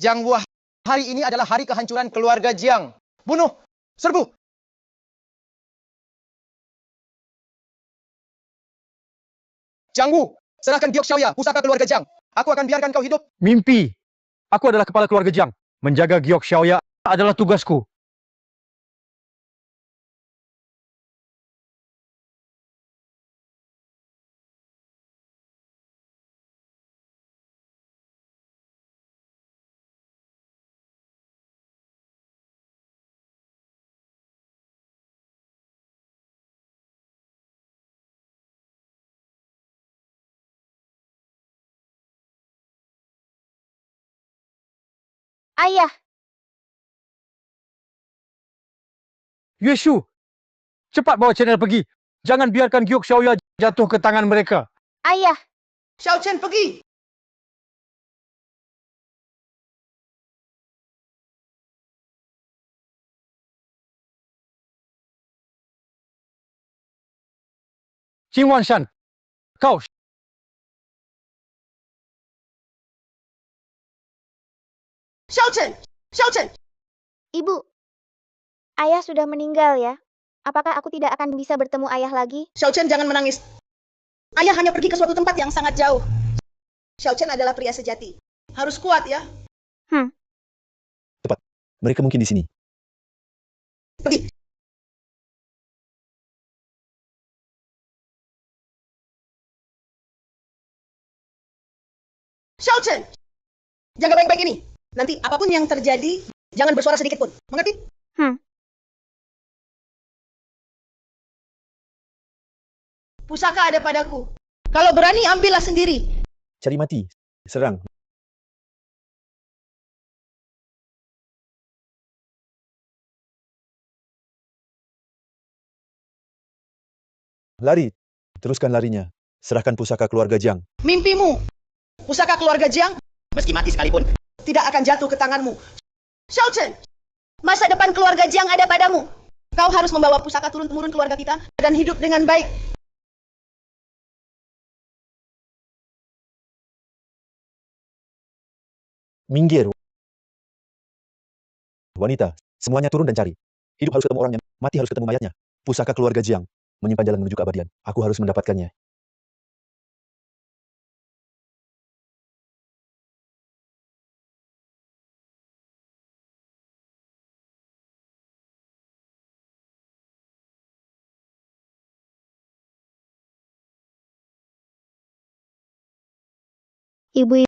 Jiang Wu, hari ini adalah hari kehancuran keluarga Jiang. Bunuh! Serbu! Jiang Wu, serahkan giok Xiaoya, pusaka keluarga Jiang. Aku akan biarkan kau hidup. Mimpi. Aku adalah kepala keluarga Jiang. Menjaga giok Xiaoya adalah tugasku. Ayah, Yue Shu, cepat bawa channel pergi. Jangan biarkan giok Xiaoya jatuh ke tangan mereka. ayah, Xiao Chen pergi! Qin Wanshan, kau Xiao Chen! Xiao Chen! ibu. Ayah sudah meninggal ya. Apakah aku tidak akan bisa bertemu ayah lagi? Xiao Chen, jangan menangis. Ayah hanya pergi ke suatu tempat yang sangat jauh. Xiao Chen adalah pria sejati. Harus kuat ya. Tepat. Mereka mungkin di sini. Pergi. Xiao Chen, jaga baik-baik ini. Nanti apapun yang terjadi, jangan bersuara sedikit pun. Mengerti? Pusaka ada padaku. Kalau berani, ambillah sendiri. Cari mati. Serang. Lari. Teruskan larinya. Serahkan pusaka keluarga Jiang. Mimpimu, pusaka keluarga Jiang, meski mati sekalipun, tidak akan jatuh ke tanganmu. Xiao Chen, masa depan keluarga Jiang ada padamu. Kau harus membawa pusaka turun-temurun keluarga kita dan hidup dengan baik. Minggir. Wanita, semuanya turun dan cari. Hidup harus ketemu orangnya, mati harus ketemu mayatnya. Pusaka keluarga Jiang menyimpan jalan menuju keabadian. Aku harus mendapatkannya. Ibu,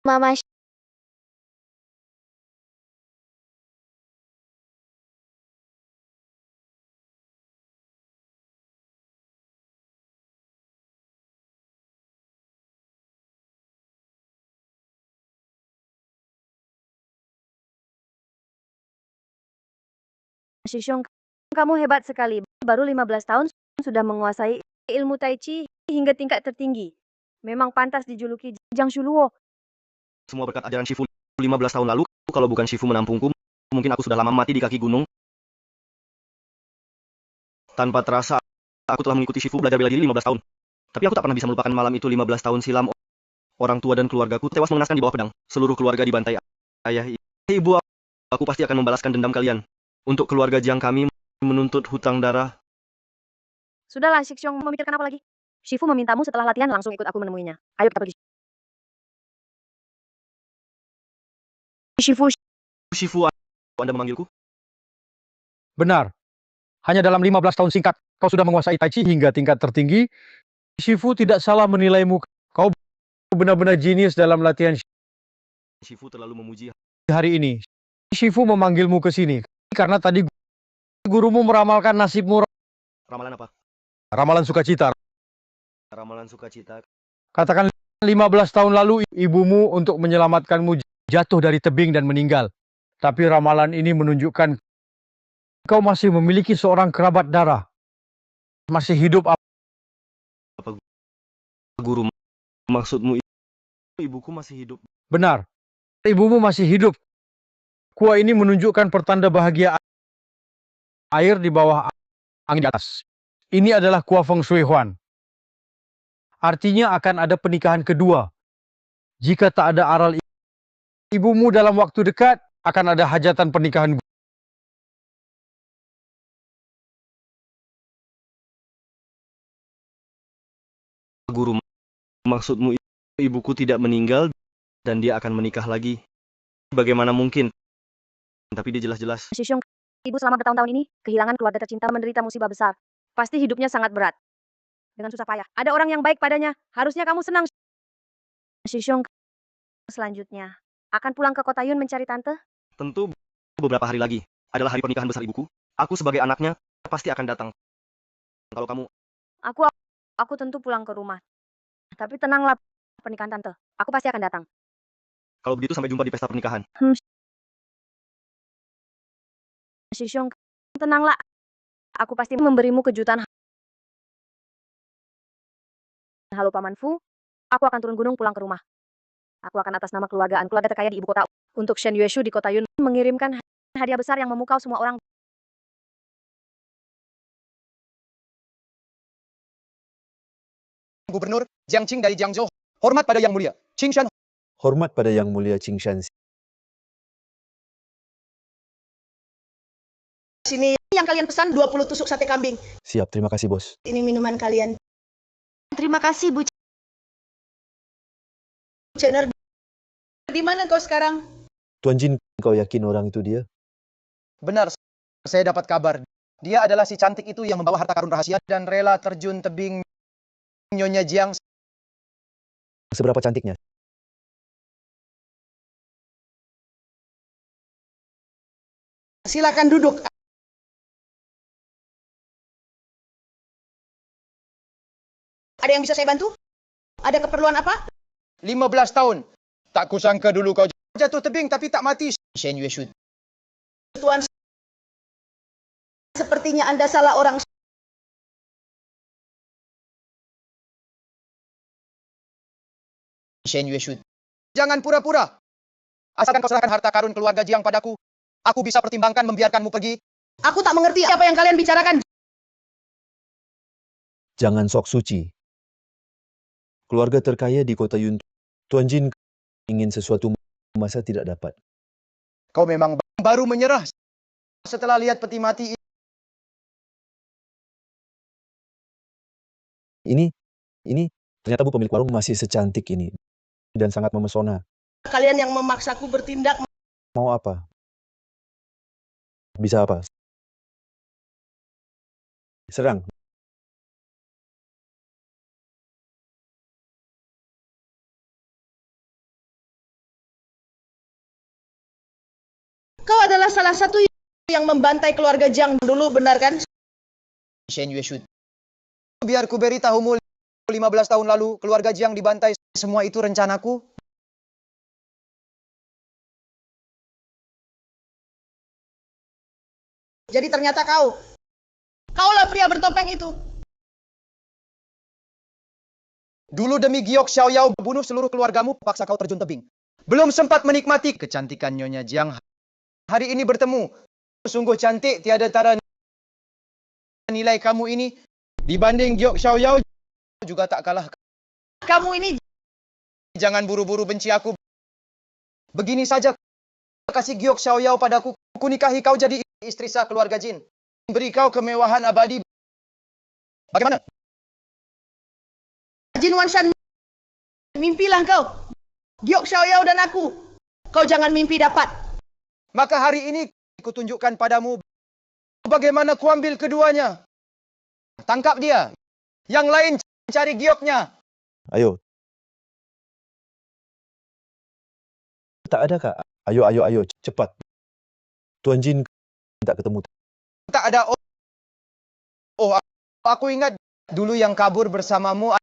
Mama. Shishong, kamu hebat sekali. Baru 15 tahun sudah menguasai ilmu Tai Chi hingga tingkat tertinggi. Memang pantas dijuluki Jiang Shuluo. Semua berkat ajaran Shifu 15 tahun lalu. Kalau bukan Shifu menampungku, mungkin aku sudah lama mati di kaki gunung. Tanpa terasa, aku telah mengikuti Shifu belajar bela diri 15 tahun. Tapi aku tak pernah bisa melupakan malam itu 15 tahun silam. Orang tua dan keluargaku tewas mengenaskan di bawah pedang. Seluruh keluarga dibantai. Ayah, ibu, aku pasti akan membalaskan dendam kalian. Untuk keluarga Jiang kami menuntut hutang darah. Sudahlah, Shishong, memikirkan apa lagi? Shifu memintamu setelah latihan langsung ikut aku menemuinya. Ayo kita pergi. Shifu, Anda memanggilku? benar. Hanya dalam 15 tahun singkat, kau sudah menguasai Tai Chi hingga tingkat tertinggi. Shifu tidak salah menilaimu. Kau benar-benar jenius dalam latihan Shifu terlalu memuji. hari ini. Shifu memanggilmu ke sini karena tadi gurumu meramalkan nasibmu. Ramalan apa? Ramalan sukacita. Ramalan sukacita. Katakan 15 tahun lalu ibumu untuk menyelamatkanmu jatuh dari tebing dan meninggal. Tapi ramalan ini menunjukkan kau masih memiliki seorang kerabat darah. Masih hidup. Apa guru? Maksudmu ibuku masih hidup? Benar. Ibumu masih hidup. Kuah ini menunjukkan pertanda bahagia air di bawah angin di atas. Ini adalah kuah Feng Shui Huan. Artinya akan ada pernikahan kedua. Jika tak ada aral ibumu dalam waktu dekat, akan ada hajatan pernikahan Guru, maksudmu ibuku tidak meninggal dan dia akan menikah lagi? Bagaimana mungkin? Tapi dia jelas-jelas. Shisyong, ibu selama bertahun-tahun ini kehilangan keluarga tercinta, menderita musibah besar. Pasti hidupnya sangat berat. Dengan susah payah. Ada orang yang baik padanya. Harusnya kamu senang. Shisyong, selanjutnya akan pulang ke kota Yun mencari tante. Tentu beberapa hari lagi adalah hari pernikahan besar ibuku. Aku sebagai anaknya pasti akan datang. Kalau kamu... Aku tentu pulang ke rumah. Tapi tenanglah pernikahan tante. Aku pasti akan datang. Kalau begitu sampai jumpa di pesta pernikahan. Shisyong, tenanglah. Aku pasti memberimu kejutan. Halo Paman Fu, aku akan turun gunung pulang ke rumah. Aku akan atas nama keluarga terkaya di ibu kota untuk Shen Yueshu di kota Yun mengirimkan hadiah besar yang memukau semua orang. Gubernur Jiang Qing dari Jiangzhou. Hormat pada Yang Mulia Qing Shan. Hormat pada Yang Mulia Qing Shan. Sini yang kalian pesan 20 tusuk sate kambing. Siap, terima kasih bos. Ini minuman kalian. Terima kasih, Bu. Chener, di mana kau sekarang? Tuan Jin, kau yakin orang itu dia? Benar, saya dapat kabar. Dia adalah si cantik itu yang membawa harta karun rahasia dan rela terjun tebing Nyonya Jiang. Seberapa cantiknya? Silakan duduk. Ada yang bisa saya bantu? Ada keperluan apa? 15 tahun. Tak kusangka dulu kau jatuh tebing tapi tak mati. Shen Yueshu. Tuan, sepertinya Anda salah orang. Shen Yueshu. Jangan pura-pura. Asalkan kau serahkan harta karun keluarga Jiang padaku, aku bisa pertimbangkan membiarkanmu pergi. Aku tak mengerti apa yang kalian bicarakan. Jangan sok suci. Keluarga terkaya di kota Yun. Tuan Jin ingin sesuatu masa tidak dapat. Kau memang baru menyerah setelah lihat peti mati Ini, ternyata bu pemilik warung masih secantik ini. Dan sangat memesona. Kalian yang memaksaku bertindak. Mau apa? Bisa apa? Serang. Kau adalah salah satu yang membantai keluarga Jiang dulu, benar kan? Shen Yueshu. Biar ku beritahumu 15 tahun lalu keluarga Jiang dibantai. Semua itu rencanaku. Jadi ternyata kaulah pria bertopeng itu. Dulu demi Giok Xiaoyao bunuh seluruh keluargamu, paksa kau terjun tebing. Belum sempat menikmati kecantikan Nyonya Jiang. Hari ini bertemu. Sungguh cantik, tiada tara nilai kamu ini. Dibanding Giok Xiaoyao juga tak kalah. Kamu ini Jangan buru-buru benci aku. Begini saja, kasih Giok Xiaoyao padaku. Ku nikahi kau jadi istri sah keluarga Jin. Beri kau kemewahan abadi. Bagaimana? Jin Wanshan, mimpilah kau. Giok Xiaoyao dan aku. Kau jangan mimpi dapat. Maka hari ini kutunjukkan padamu bagaimana kuambil keduanya. Tangkap dia. Yang lain cari gioknya. Ayo. Tak ada kak? Ayo, cepat. Tuan Jin minta ketemu. Tak ada. Oh, aku ingat dulu yang kabur bersamamu.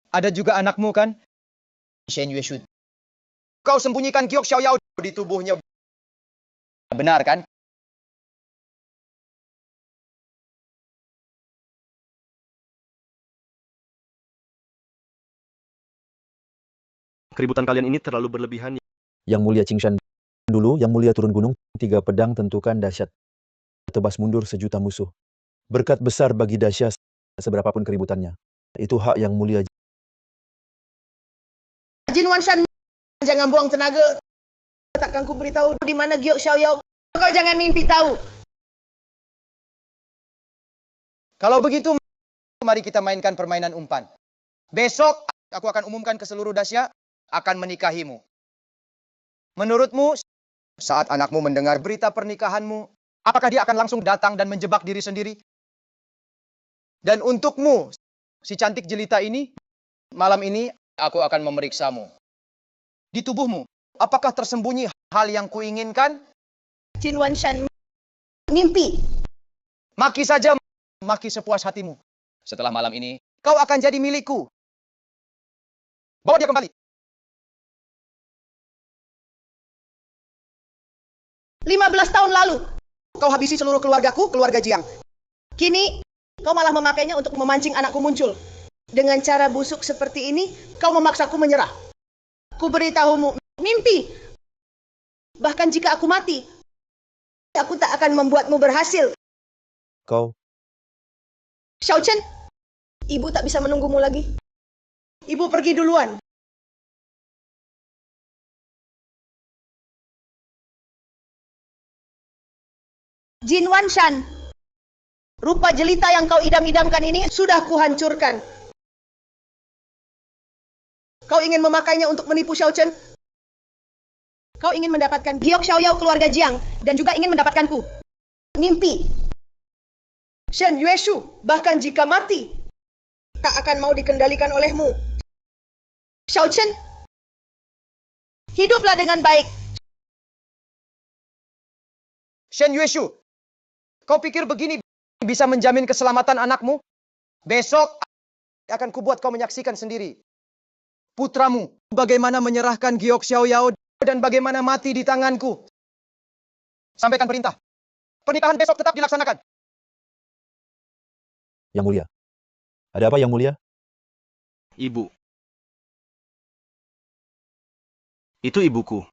Ada juga anakmu kan? Shen Yueshu. Kau sembunyikan Giok Xiaoyao di tubuhnya. Benar kan? Keributan kalian ini terlalu berlebihan. Yang Mulia Qing Shan dulu, Yang Mulia turun gunung, 3 pedang tentukan dahsyat. Tebas mundur sejuta musuh. Berkat besar bagi dahsyat seberapapun keributannya. Itu hak Yang Mulia. Jin Wanshan Jangan buang tenaga. Takkan ku beritahu di mana Giok Xiaoyao. Kau jangan mimpi tahu. Kalau begitu, mari kita mainkan permainan umpan. Besok, aku akan umumkan ke seluruh Dacia akan menikahimu. Menurutmu, saat anakmu mendengar berita pernikahanmu, apakah dia akan langsung datang dan menjebak diri sendiri? Dan untukmu, si cantik jelita ini, malam ini aku akan memeriksamu. Di tubuhmu, apakah tersembunyi hal yang kuinginkan? Jin Wanshan mimpi. Maki saja, maki sepuas hatimu. Setelah malam ini, kau akan jadi milikku. Bawa dia kembali. 15 tahun lalu, kau habisi seluruh keluargaku, keluarga Jiang. Kini, kau malah memakainya untuk memancing anakku muncul. Dengan cara busuk seperti ini, kau memaksaku menyerah. Ku beritahumu, mimpi. Bahkan jika aku mati, aku tak akan membuatmu berhasil. Kau, Xiao Chen, ibu tak bisa menunggumu lagi. Ibu pergi duluan. Jin Wanshan, rupa jelita yang kau idam-idamkan ini sudah kuhancurkan. Kau ingin memakainya untuk menipu Xiao Chen? Kau ingin mendapatkan Giok Xiaoyao keluarga Jiang dan juga ingin mendapatkanku. Mimpi. Shen Yueshu, bahkan jika mati, tak akan mau dikendalikan olehmu. Xiao Chen, hiduplah dengan baik. Shen Yueshu, kau pikir begini bisa menjamin keselamatan anakmu? Besok akan kubuat kau menyaksikan sendiri. Putramu, bagaimana menyerahkan Giok Xiaoyao dan bagaimana mati di tanganku. Sampaikan perintah. Pernikahan besok tetap dilaksanakan. Yang Mulia. Ada apa, Yang Mulia? Ibu. Itu ibuku.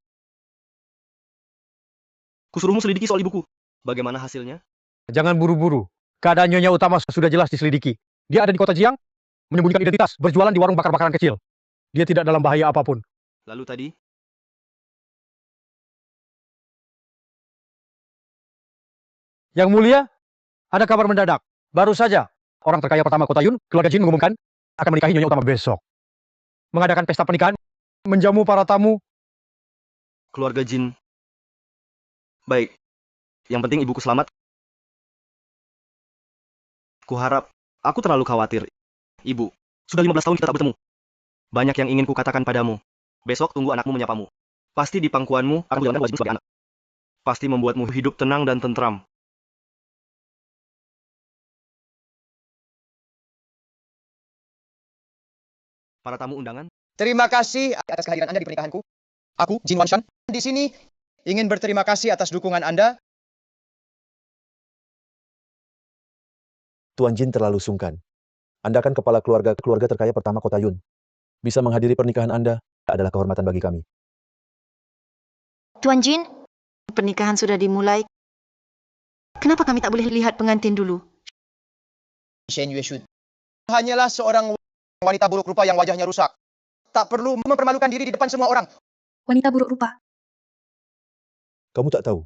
Kusuruhmu selidiki soal ibuku. Bagaimana hasilnya? Jangan buru-buru. Keadaan Nyonya Utama sudah jelas diselidiki. Dia ada di kota Jiang, menyembunyikan identitas, berjualan di warung bakar-bakaran kecil. Dia tidak dalam bahaya apapun. Lalu tadi? Yang Mulia, ada kabar mendadak. Baru saja, orang terkaya pertama kota Yun, keluarga Jin mengumumkan akan menikahi Nyonya Utama besok. Mengadakan pesta pernikahan, menjamu para tamu. Keluarga Jin. Baik. Yang penting ibuku selamat. Kuharap, aku terlalu khawatir. Ibu, sudah 15 tahun kita tak bertemu. Banyak yang ingin kukatakan padamu. Besok tunggu anakmu menyapamu. Pasti di pangkuanmu akan menjalankan wajibmu sebagai anak. Pasti membuatmu hidup tenang dan tentram. Para tamu undangan, Terima kasih atas kehadiran Anda di pernikahanku. Aku, Jin Wanshan, di sini ingin berterima kasih atas dukungan Anda. Tuan Jin terlalu sungkan. Anda kan kepala keluarga terkaya pertama kota Yun. Bisa menghadiri pernikahan Anda adalah kehormatan bagi kami. Tuan Jin, pernikahan sudah dimulai. Kenapa kami tak boleh lihat pengantin dulu? Shen Yueshu hanyalah seorang wanita buruk rupa yang wajahnya rusak. Tak perlu mempermalukan diri di depan semua orang. Wanita buruk rupa. Kamu tak tahu.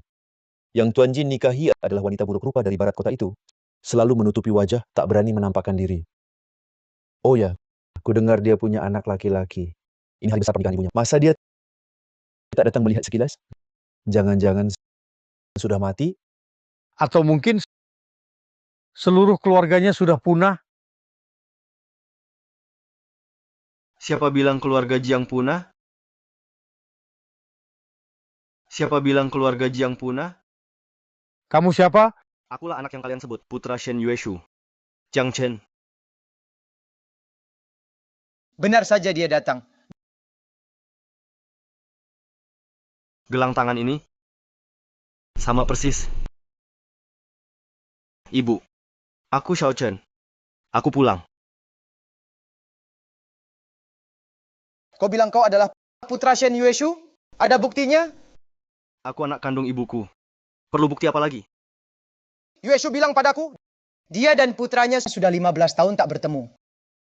Yang Tuan Jin nikahi adalah wanita buruk rupa dari barat kota itu. Selalu menutupi wajah, tak berani menampakkan diri. Oh ya, aku dengar dia punya anak laki-laki. Ini hari besar pernikahan ibunya. Masa dia tak datang melihat sekilas? Jangan-jangan sudah mati? Atau mungkin seluruh keluarganya sudah punah. siapa bilang keluarga Jiang punah? Siapa bilang keluarga Jiang punah? Kamu siapa? Akulah anak yang kalian sebut, putra Shen Yueshu. Jiang Chen. Benar saja dia datang. Gelang tangan ini sama persis. Ibu, aku Xiao Chen. Aku pulang. Kau bilang kau adalah putra Shen Yueshu? Ada buktinya? Aku anak kandung ibuku. Perlu bukti apa lagi? Yueshu bilang padaku, dia dan putranya sudah 15 tahun tak bertemu.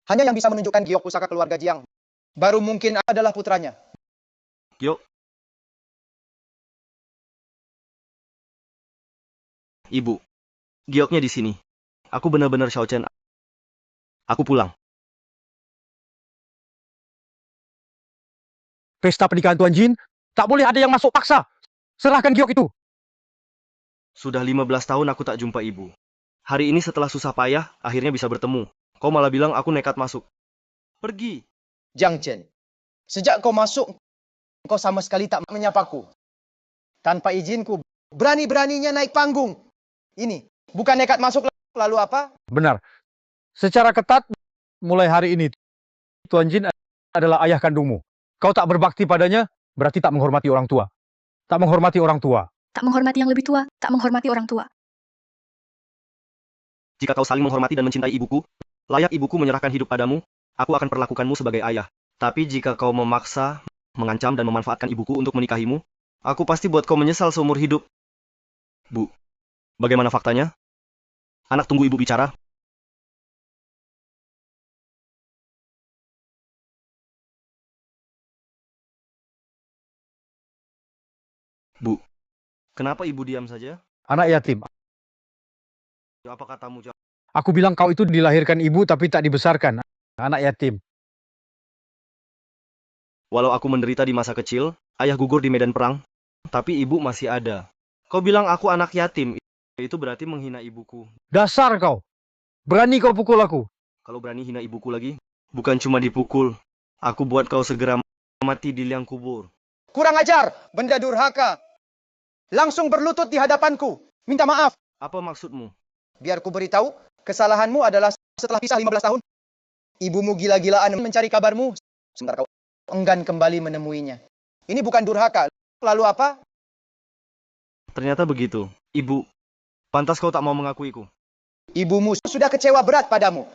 Hanya yang bisa menunjukkan giok pusaka keluarga Jiang baru mungkin adalah putranya. Giok. Ibu, Gioknya di sini. Aku benar-benar Xiao Chen. Aku pulang. Pesta pernikahan Tuan Jin, tak boleh ada yang masuk paksa. Serahkan giok itu. Sudah 15 tahun aku tak jumpa ibu. Hari ini setelah susah payah, akhirnya bisa bertemu. Kau malah bilang aku nekat masuk. Pergi. Jiang Chen, sejak kau masuk, kau sama sekali tak menyapaku. Tanpa izinku, berani-beraninya naik panggung. Ini, bukan nekat masuk lalu apa? Benar. Secara ketat, mulai hari ini, Tuan Jin adalah ayah kandungmu. Kau tak berbakti padanya, berarti tak menghormati orang tua. Tak menghormati orang tua. Tak menghormati yang lebih tua, tak menghormati orang tua. Jika kau saling menghormati dan mencintai ibuku, layak ibuku menyerahkan hidup padamu, aku akan perlakukanmu sebagai ayah. Tapi jika kau memaksa, mengancam dan memanfaatkan ibuku untuk menikahimu, aku pasti buat kau menyesal seumur hidup. Bu, bagaimana faktanya? Anak tunggu ibu bicara. Bu, kenapa ibu diam saja? Anak yatim. Apa katamu? Aku bilang kau itu dilahirkan ibu tapi tak dibesarkan. Anak yatim. Walau aku menderita di masa kecil, ayah gugur di medan perang, tapi ibu masih ada. Kau bilang aku anak yatim, itu berarti menghina ibuku. Dasar kau. Berani kau pukul aku. Kalau berani hina ibuku lagi, bukan cuma dipukul. Aku buat kau segera mati di liang kubur. Kurang ajar, benda durhaka. Langsung berlutut di hadapanku. Minta maaf. Apa maksudmu? Biar ku beritahu, kesalahanmu adalah setelah pisah 15 tahun. Ibumu gila-gilaan mencari kabarmu. Sementara kau enggan kembali menemuinya. Ini bukan durhaka. Lalu apa? Ternyata begitu. Ibu, pantas kau tak mau mengakuiku. Ibumu sudah kecewa berat padamu.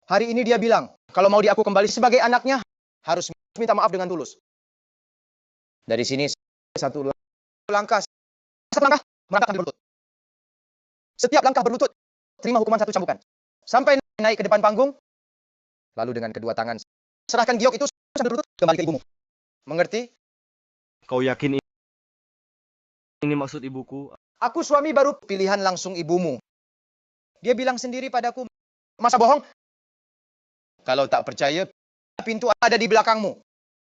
Hari ini dia bilang, kalau mau diaku kembali sebagai anaknya, harus minta maaf dengan tulus. Dari sini, satu langkah, melangkah berlutut. Setiap langkah berlutut, terima hukuman 1 cambukan. Sampai naik ke depan panggung, lalu dengan kedua tangan, serahkan giok itu sambil berlutut kembali ke ibumu. Mengerti? Kau yakin ini maksud ibuku? Aku suami baru, pilihan langsung ibumu. Dia bilang sendiri padaku, masa bohong? Kalau tak percaya, pintu ada di belakangmu.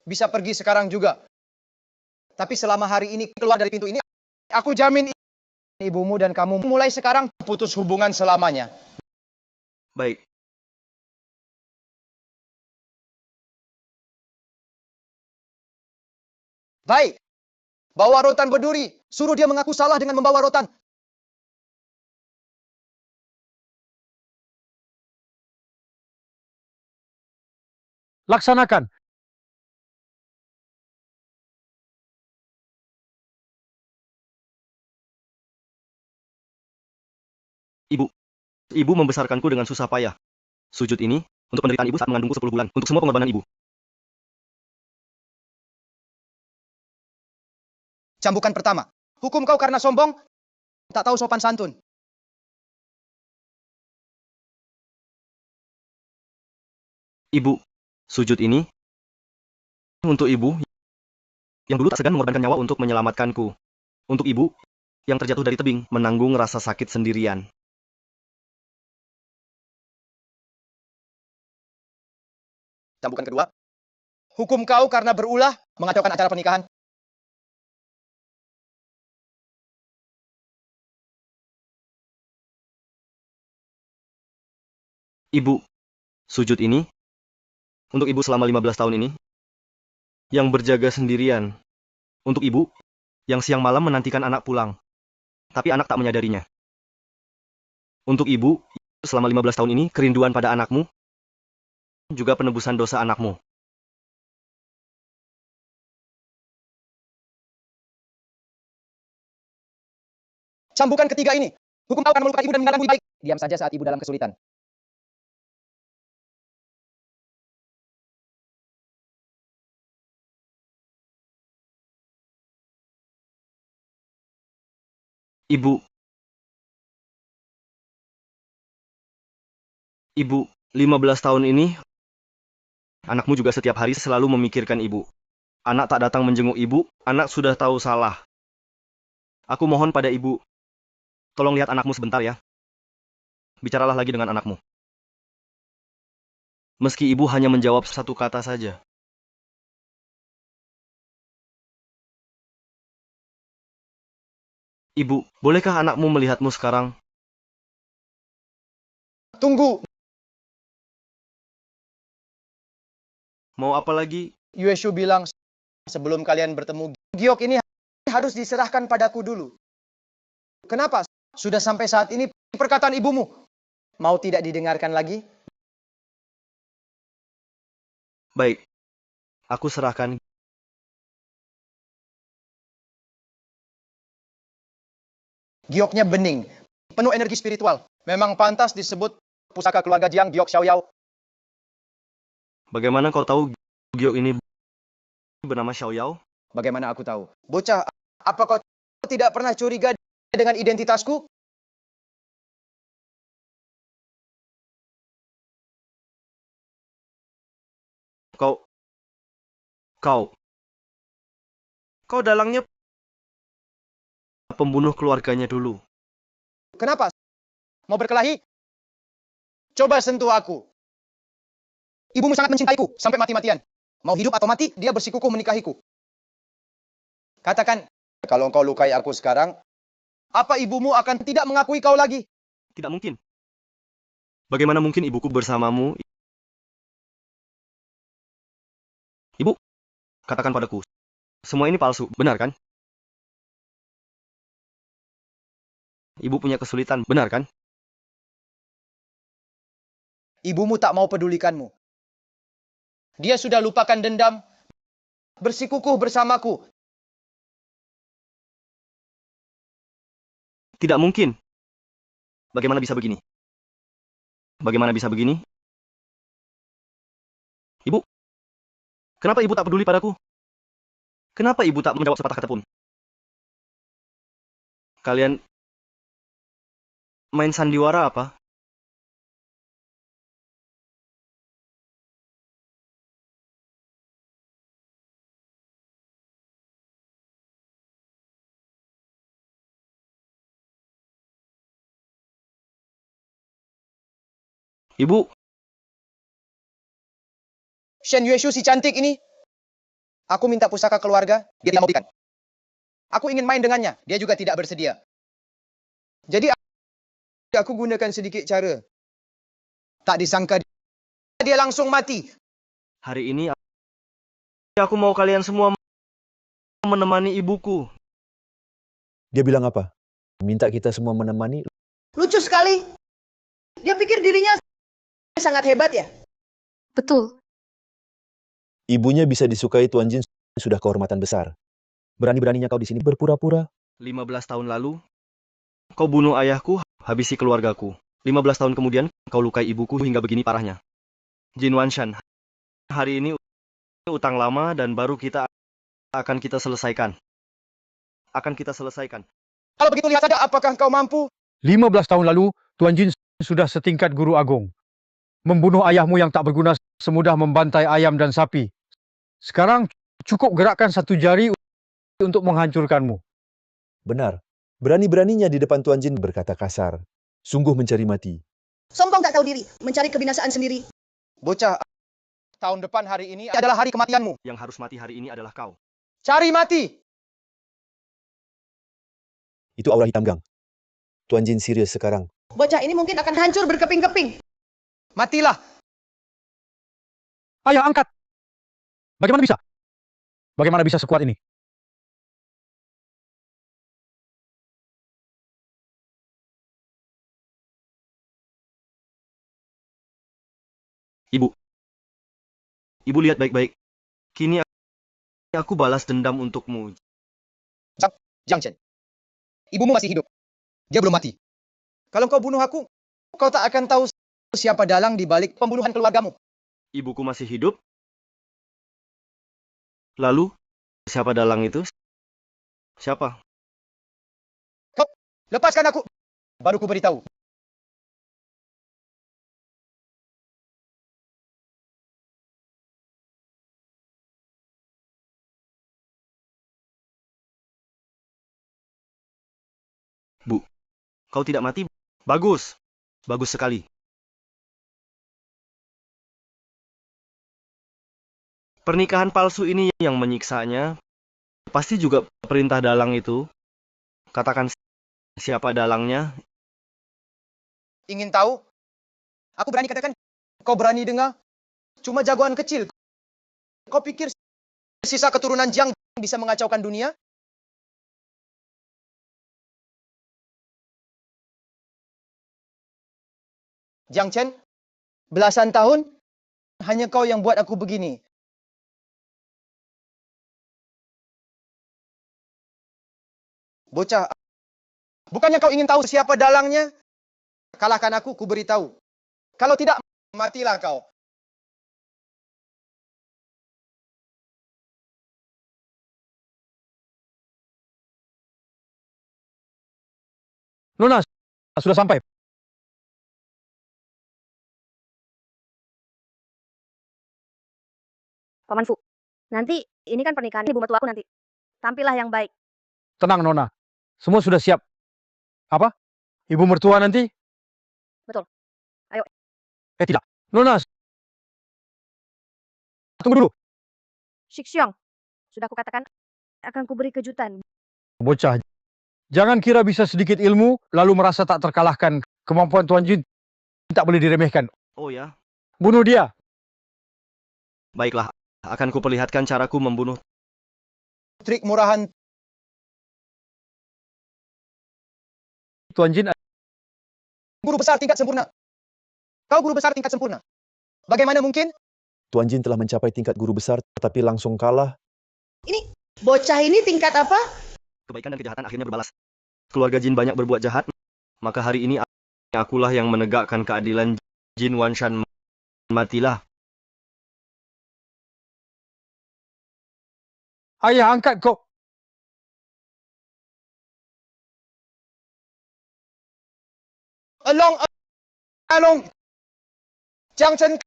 Bisa pergi sekarang juga. Tapi selama hari ini keluar dari pintu ini, aku jamin ibumu dan kamu mulai sekarang putus hubungan selamanya. Baik. Baik. Bawa rotan berduri. Suruh dia mengaku salah dengan membawa rotan. Laksanakan. Ibu membesarkanku dengan susah payah. Sujud ini, untuk penderitaan ibu saat mengandungku 10 bulan, untuk semua pengorbanan ibu. Cambukan pertama. Hukum kau karena sombong, tak tahu sopan santun. Ibu, sujud ini, untuk ibu, yang dulu tak segan mengorbankan nyawa untuk menyelamatkanku. Untuk ibu, yang terjatuh dari tebing, menanggung rasa sakit sendirian. Cambukan kedua. Hukum kau karena berulah mengacaukan acara pernikahan. Ibu, sujud ini, untuk ibu selama 15 tahun ini, yang berjaga sendirian. Untuk ibu, yang siang malam menantikan anak pulang. Tapi anak tak menyadarinya. Untuk ibu, selama 15 tahun ini, kerinduan pada anakmu, juga penebusan dosa anakmu. Cambukan ketiga ini. Hukum kau akan melupakan ibu dan meninggalkanmu baik. Diam saja saat ibu dalam kesulitan. Ibu, 15 tahun ini, anakmu juga setiap hari selalu memikirkan ibu. Anak tak datang menjenguk ibu, anak sudah tahu salah. Aku mohon pada ibu, tolong lihat anakmu sebentar ya. Bicaralah lagi dengan anakmu. Meski ibu hanya menjawab satu kata saja. Ibu, bolehkah anakmu melihatmu sekarang? Tunggu, Mau apa lagi? Yueshu bilang sebelum kalian bertemu, giok ini harus diserahkan padaku dulu. Kenapa? Sudah sampai saat ini perkataan ibumu. Mau tidak didengarkan lagi? Baik, aku serahkan. Gioknya bening, penuh energi spiritual. Memang pantas disebut pusaka keluarga Jiang Giok Xiaoyao. Bagaimana kau tahu giok ini bernama Xiaoyao? Bagaimana aku tahu? Bocah, apa kau tidak pernah curiga dengan identitasku? Kau dalangnya pembunuh keluarganya dulu. Kenapa? Mau berkelahi? Coba sentuh aku. Ibumu sangat mencintaiku, sampai mati-matian. Mau hidup atau mati, dia bersikukuh menikahiku. Katakan, kalau kau lukai aku sekarang, apa ibumu akan tidak mengakui kau lagi? Tidak mungkin. Bagaimana mungkin ibuku bersamamu? Ibu, katakan padaku, semua ini palsu, benar kan? Ibu punya kesulitan, benar kan? Ibumu tak mau pedulikanmu. Dia sudah lupakan dendam, bersikukuh bersamaku. Tidak mungkin. Bagaimana bisa begini? Bagaimana bisa begini? Ibu, kenapa ibu tak peduli padaku? Kenapa ibu tak menjawab sepatah kata pun? Kalian main sandiwara apa? Ibu, Shen Yueshu si cantik ini, aku minta pusaka keluarga, dia tidak mau berikan. Aku ingin main dengannya, dia juga tidak bersedia. Jadi aku gunakan sedikit cara. Tak disangka dia langsung mati. hari ini aku mau kalian semua menemani ibuku. Dia bilang apa? Minta kita semua menemani. Lucu sekali. Dia pikir dirinya sangat hebat ya? Betul. Ibunya bisa disukai Tuan Jin sudah kehormatan besar. Berani-beraninya kau di sini berpura-pura. 15 tahun lalu, kau bunuh ayahku, habisi keluargaku. 15 tahun kemudian, kau lukai ibuku hingga begini parahnya. Jin Wanshan, hari ini utang lama dan baru akan kita selesaikan. Kalau begitu lihat saja apakah kau mampu. 15 tahun lalu, Tuan Jin sudah setingkat guru agung. Membunuh ayahmu yang tak berguna semudah membantai ayam dan sapi. Sekarang cukup gerakkan satu jari untuk menghancurkanmu. Benar. Berani-beraninya di depan Tuan Jin berkata kasar. Sungguh mencari mati. Sombong tak tahu diri, mencari kebinasaan sendiri. Bocah, tahun depan hari ini adalah hari kematianmu. Yang harus mati hari ini adalah kau. Cari mati! Itu aura hitam gang. Tuan Jin serius sekarang. Bocah ini mungkin akan hancur berkeping-keping. Matilah! Ayah, angkat! Bagaimana bisa? Bagaimana bisa sekuat ini? Ibu lihat baik-baik. Kini aku balas dendam untukmu. Jiang Chen, ibumu masih hidup. Dia belum mati. Kalau kau bunuh aku, kau tak akan tahu siapa dalang di balik pembunuhan keluargamu. Ibuku masih hidup? Lalu, siapa dalang itu? Siapa? Lepaskan aku, baru ku beritahu. Kau tidak mati? Bagus. Bagus sekali. Pernikahan palsu ini yang menyiksanya. Pasti juga perintah dalang itu. Katakan siapa dalangnya. Ingin tahu? Aku berani katakan, kau berani dengar? Cuma jagoan kecil. Kau pikir sisa keturunan Jiang bisa mengacaukan dunia? Jiang Chen, belasan tahun hanya kau yang buat aku begini. Bocah, bukannya kau ingin tahu siapa dalangnya? Kalahkan aku, ku beritahu. Kalau tidak, matilah kau. Nona, sudah sampai. Paman Fu, nanti ini kan pernikahan ibu mertua aku nanti. Tampillah yang baik. Tenang, Nona. Semua sudah siap. Apa? Ibu mertua nanti? Betul. Ayo. Tidak. Nona, tunggu dulu. Shixiong, sudah kukatakan akan kuberi kejutan. Bocah, jangan kira bisa sedikit ilmu, lalu merasa tak terkalahkan. Kemampuan Tuan Jin tak boleh diremehkan. Oh ya, Bunuh dia. baiklah. Akan kuperlihatkan caraku membunuh. Trik murahan Tuan Jin, guru besar tingkat sempurna. Kau guru besar tingkat sempurna. Bagaimana mungkin? Tuan Jin telah mencapai tingkat guru besar, tetapi langsung kalah. Bocah ini tingkat apa? Kebaikan dan kejahatan akhirnya berbalas. Keluarga Jin banyak berbuat jahat. Maka hari ini akulah yang menegakkan keadilan. Jin Wanshan matilah. ayah angkat kau. Along. Jiang Chen,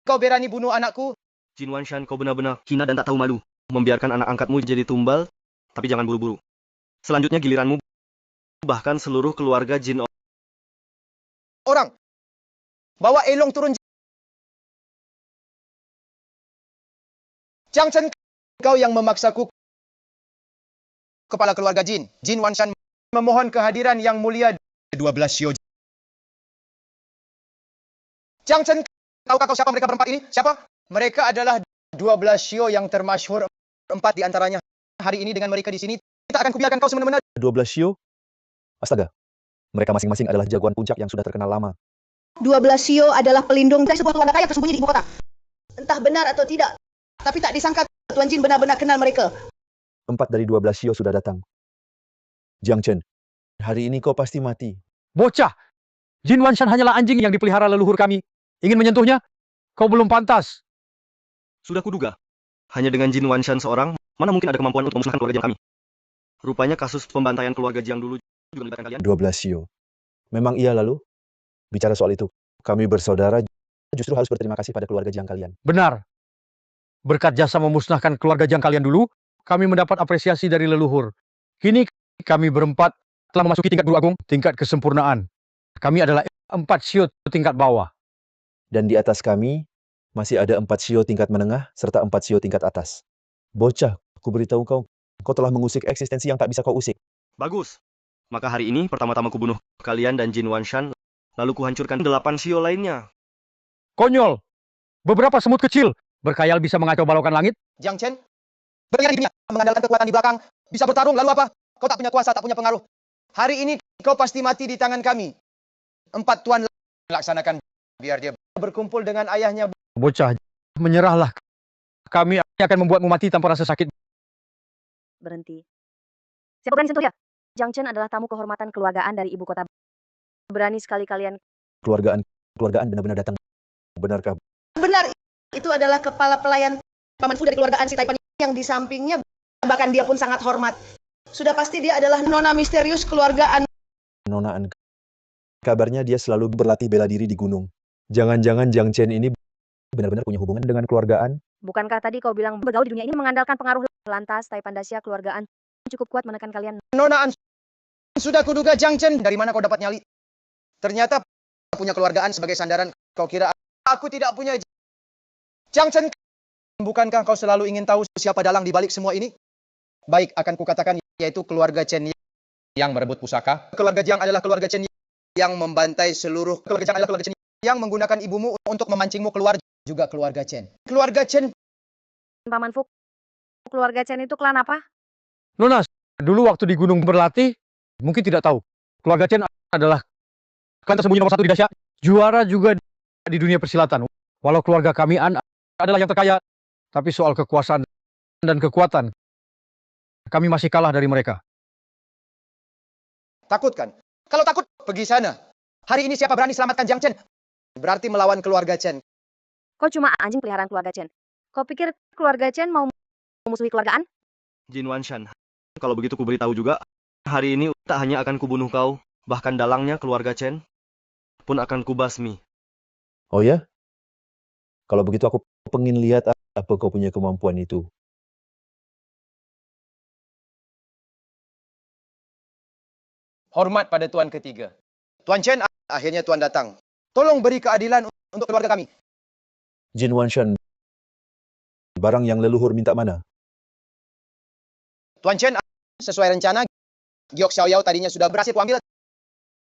kau berani bunuh anakku? Jin Wanshan, kau benar-benar hina dan tak tahu malu. Membiarkan anak angkatmu jadi tumbal. Tapi jangan buru-buru. Selanjutnya giliranmu. Bahkan seluruh keluarga Jin. Orang. Bawa Elong turun. Jiang Chen, kau yang memaksaku. Kepala keluarga Jin. Jin Wanshan memohon kehadiran yang mulia 12 Shio. Jiang Chen, tahukah kau siapa mereka berempat ini? Siapa? Mereka adalah 12 Shio yang termasyhur. 4 di antaranya. Hari ini dengan mereka di sini, kita akan kubiarkan kau semena-mena. 12 Shio? Astaga. Mereka masing-masing adalah jagoan puncak yang sudah terkenal lama. 12 Shio adalah pelindung dari sebuah keluarga kaya tersembunyi di ibu kota. Entah benar atau tidak, tapi tak disangka Tuan Jin benar-benar kenal mereka. 4 dari 12 Shio sudah datang. Jiang Chen, hari ini kau pasti mati. Bocah. Jin Wanshan hanyalah anjing yang dipelihara leluhur kami. Ingin menyentuhnya? Kau belum pantas. Sudah kuduga. Hanya dengan Jin Wanshan seorang, mana mungkin ada kemampuan untuk memusnahkan keluarga Jiang kami. Rupanya kasus pembantaian keluarga Jiang dulu juga melibatkan kalian. 12 Shio. Memang iya lalu? Bicara soal itu, kami bersaudara justru harus berterima kasih pada keluarga Jiang kalian. Benar. Berkat jasa memusnahkan keluarga Jiang kalian dulu, kami mendapat apresiasi dari leluhur. Kini kami berempat telah memasuki tingkat guru agung, tingkat kesempurnaan. Kami adalah 4 Shio tingkat bawah. Dan di atas kami, masih ada 4 Shio tingkat menengah, serta 4 Shio tingkat atas. Bocah, aku beritahu kau, kau telah mengusik eksistensi yang tak bisa kau usik. Bagus. Maka hari ini pertama-tama kubunuh kalian dan Jin Wanshan, lalu kuhancurkan 8 Shio lainnya. Konyol. Beberapa semut kecil berkhayal bisa mengacau balaukan langit. Jiang Chen, berlian di dunia, mengandalkan kekuatan di belakang, bisa bertarung, lalu apa? Kau tak punya kuasa, tak punya pengaruh. Hari ini kau pasti mati di tangan kami. 4 tuan laksanakan, biar dia berkumpul dengan ayahnya. Bocah, menyerahlah. Kami akan membuatmu mati tanpa rasa sakit. Berhenti. Siapa berani sentuh dia? Jiang Chen adalah tamu kehormatan keluargaan dari ibu kota. Berani sekali kalian. Keluargaan benar-benar datang. Benarkah? Benar, itu adalah kepala pelayan Paman Fu dari keluargaan si Taipan yang di sampingnya, bahkan dia pun sangat hormat. Sudah pasti dia adalah nona misterius keluargaan. Nonaan. Kabarnya dia selalu berlatih bela diri di gunung. Jangan-jangan Jiang Chen ini benar-benar punya hubungan dengan keluargaan? Bukankah tadi kau bilang bergaul di dunia ini mengandalkan pengaruh lantas Taipan Dacia keluargaan cukup kuat menekan kalian? Nonaan Sudah kuduga Jiang Chen, dari mana kau dapat nyali? Ternyata punya keluargaan sebagai sandaran. Kau kira aku tidak punya? Jiang Chen, bukankah kau selalu ingin tahu siapa dalang di balik semua ini? Baik, akan kukatakan, yaitu keluarga Chen yang merebut pusaka. Keluarga Jiang adalah keluarga Chen yang membantai seluruh. Keluarga Jiang adalah keluarga Chen yang menggunakan ibumu untuk memancingmu keluar. Juga keluarga Chen. Keluarga Chen. Paman Fuk, keluarga Chen itu klan apa? Nona, dulu waktu di Gunung Berlatih, mungkin tidak tahu. Keluarga Chen adalah klan tersembunyi nomor 1 di Dacia. Juara juga di dunia persilatan. Walau keluarga kami adalah yang terkaya, tapi soal kekuasaan dan kekuatan, kami masih kalah dari mereka. Takut kan? Kalau takut, pergi sana. Hari ini siapa berani selamatkan Jiang Chen? Berarti melawan keluarga Chen. Kau cuma anjing peliharaan keluarga Chen. Kau pikir keluarga Chen mau memusuhi keluargaan? Jin Wanshan, kalau begitu ku beritahu juga, hari ini tak hanya akan kubunuh kau, bahkan dalangnya keluarga Chen pun akan kubasmi. Oh ya? Kalau begitu aku pengen lihat apa kau punya kemampuan itu. Hormat pada Tuan ketiga. Tuan Chen, akhirnya Tuan datang. Tolong beri keadilan untuk keluarga kami. Jin Wanshan, barang yang leluhur minta mana? Tuan Chen, sesuai rencana, Giok Xiaoyao tadinya sudah berhasil kuambil.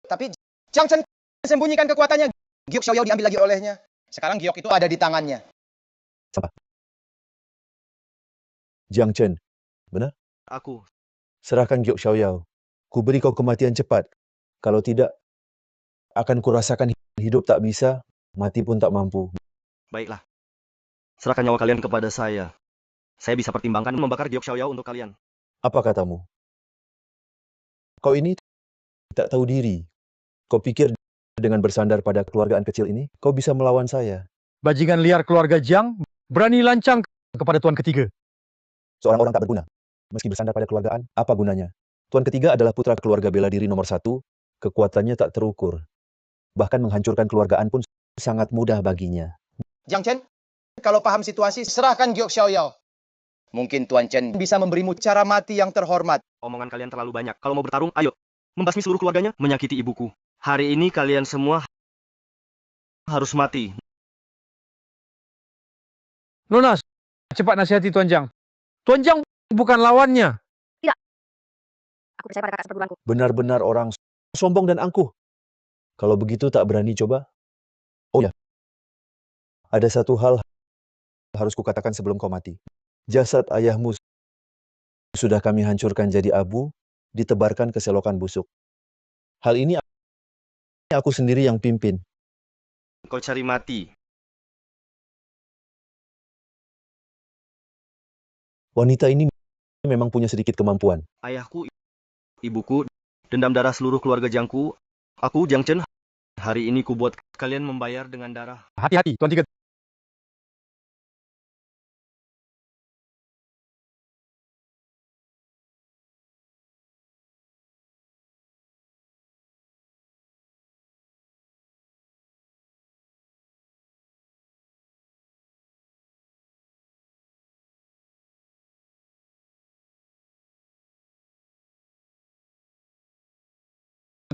Tapi Jiang Chen sembunyikan kekuatannya. Giok Xiaoyao diambil lagi olehnya. Sekarang Giok itu ada di tangannya. Sampah. Jiang Chen, benar? Aku, Serahkan Giok Xiaoyao. Ku beri kau kematian cepat. Kalau tidak, akan kurasakan hidup tak bisa, mati pun tak mampu. baiklah. Serahkan nyawa kalian kepada saya. Saya bisa pertimbangkan membakar Giok Xiaoyao untuk kalian. Apa katamu? Kau ini tak tahu diri. Kau pikir dengan bersandar pada keluargaan kecil ini, kau bisa melawan saya? Bajingan liar keluarga Jiang berani lancang kepada tuan ketiga. Seorang orang tak berguna. Meski bersandar pada keluargaan, apa gunanya? Tuan ketiga adalah putra keluarga bela diri nomor 1, kekuatannya tak terukur. Bahkan menghancurkan keluargaan pun sangat mudah baginya. Jiang Chen, kalau paham situasi, serahkan Giok Xiaoyao. Mungkin Tuan Chen bisa memberimu cara mati yang terhormat. Omongan kalian terlalu banyak. Kalau mau bertarung, ayo. Membasmi seluruh keluarganya, menyakiti ibuku. Hari ini kalian semua harus mati. Nona, cepat nasihati Tuan Jiang. Tuan Jiang bukan lawannya. Aku percaya pada kakak seperguruanku. Benar-benar orang sombong dan angkuh. Kalau begitu tak berani coba? Oh ya, ada satu hal harus kukatakan sebelum kau mati. Jasad ayahmu sudah kami hancurkan jadi abu, ditebarkan ke selokan busuk. Hal ini aku sendiri yang pimpin. Kau cari mati. Wanita ini memang punya sedikit kemampuan. Ayahku, ibuku, dendam darah seluruh keluarga Jiangku. Aku, Jiang Chen, hari ini ku buat kalian membayar dengan darah. Hati-hati, Tuan Tiga.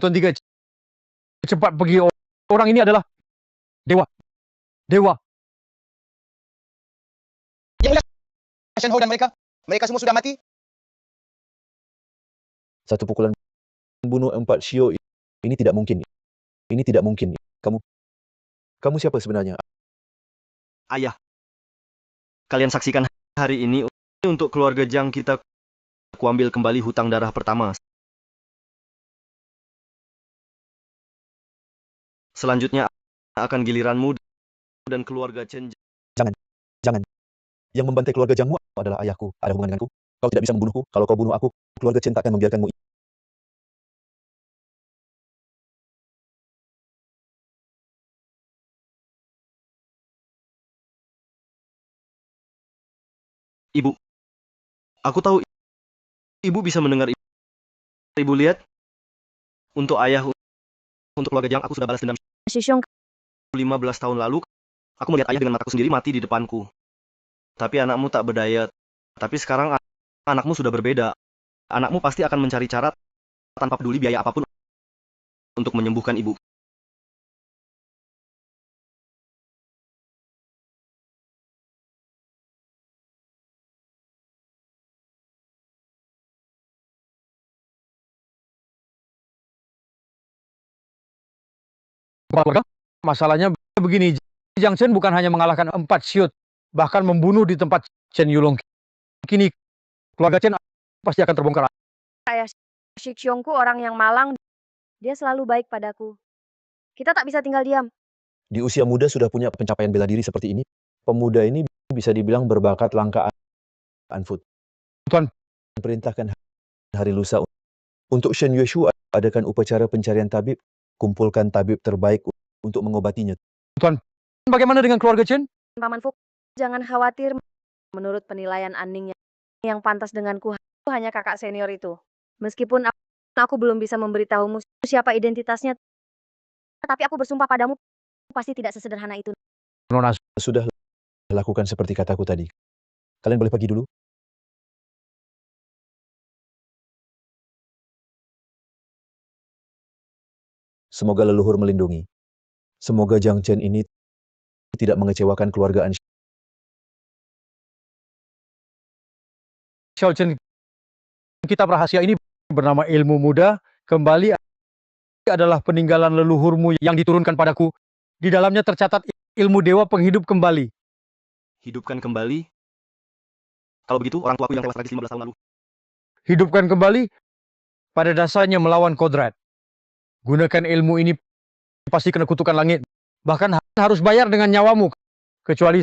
Tuan Tiga, cepat pergi. Orang ini adalah dewa. Dewa. Yang Shen Ho dan mereka semua sudah mati. Satu pukulan bunuh 4 Shio ini tidak mungkin. Ini tidak mungkin. Kamu siapa sebenarnya? Ayah, kalian saksikan hari ini untuk keluarga Jiang kita kuambil kembali hutang darah pertama. Selanjutnya akan giliranmu dan keluarga Chen. Jangan. Yang membantai keluarga Jiangmu adalah ayahku. Ada hubungan denganku. Kau tidak bisa membunuhku. Kalau kau bunuh aku, keluarga Chen tak akan membiarkanmu. Ibu, aku tahu ibu bisa mendengar. Ibu lihat, untuk ayah, untuk keluarga Jiang aku sudah balas dendam. Shishong, 15 tahun lalu, aku melihat ayah dengan mataku sendiri mati di depanku. Tapi anakmu tak berdaya. Tapi sekarang anakmu sudah berbeda. Anakmu pasti akan mencari cara tanpa peduli biaya apapun untuk menyembuhkan ibu. Keluarga, masalahnya begini, Jiang Chen bukan hanya mengalahkan 4 siut, bahkan membunuh di tempat Chen Yulong. Kini keluarga Chen pasti akan terbongkar. Ayah Shixiongku orang yang malang, dia selalu baik padaku. Kita tak bisa tinggal diam. Di usia muda sudah punya pencapaian bela diri seperti ini. Pemuda ini bisa dibilang berbakat langka Anfut. Tuan, Perintahkan hari lusa untuk Shen Yueshu adakan upacara pencarian tabib. Kumpulkan tabib terbaik untuk mengobatinya. Tuan, bagaimana dengan keluarga Chen? Paman Fuk, jangan khawatir. Menurut penilaian Aning yang pantas denganku hanya kakak senior itu. Meskipun aku belum bisa memberitahumu siapa identitasnya, tapi aku bersumpah padamu pasti tidak sesederhana itu. Nona sudah lakukan seperti kataku tadi. Kalian boleh pergi dulu. Semoga leluhur melindungi. Semoga Jiang Chen ini tidak mengecewakan keluarga An. Xiao Chen, kitab rahasia ini bernama Ilmu Muda, kembali adalah peninggalan leluhurmu yang diturunkan padaku. Di dalamnya tercatat ilmu dewa penghidup kembali. Hidupkan kembali? Kalau begitu, orang tuaku yang tewas tragis 15 tahun lalu. Hidupkan kembali, pada dasarnya melawan kodrat. Gunakan ilmu ini, pasti kena kutukan langit. Bahkan harus bayar dengan nyawamu. Kecuali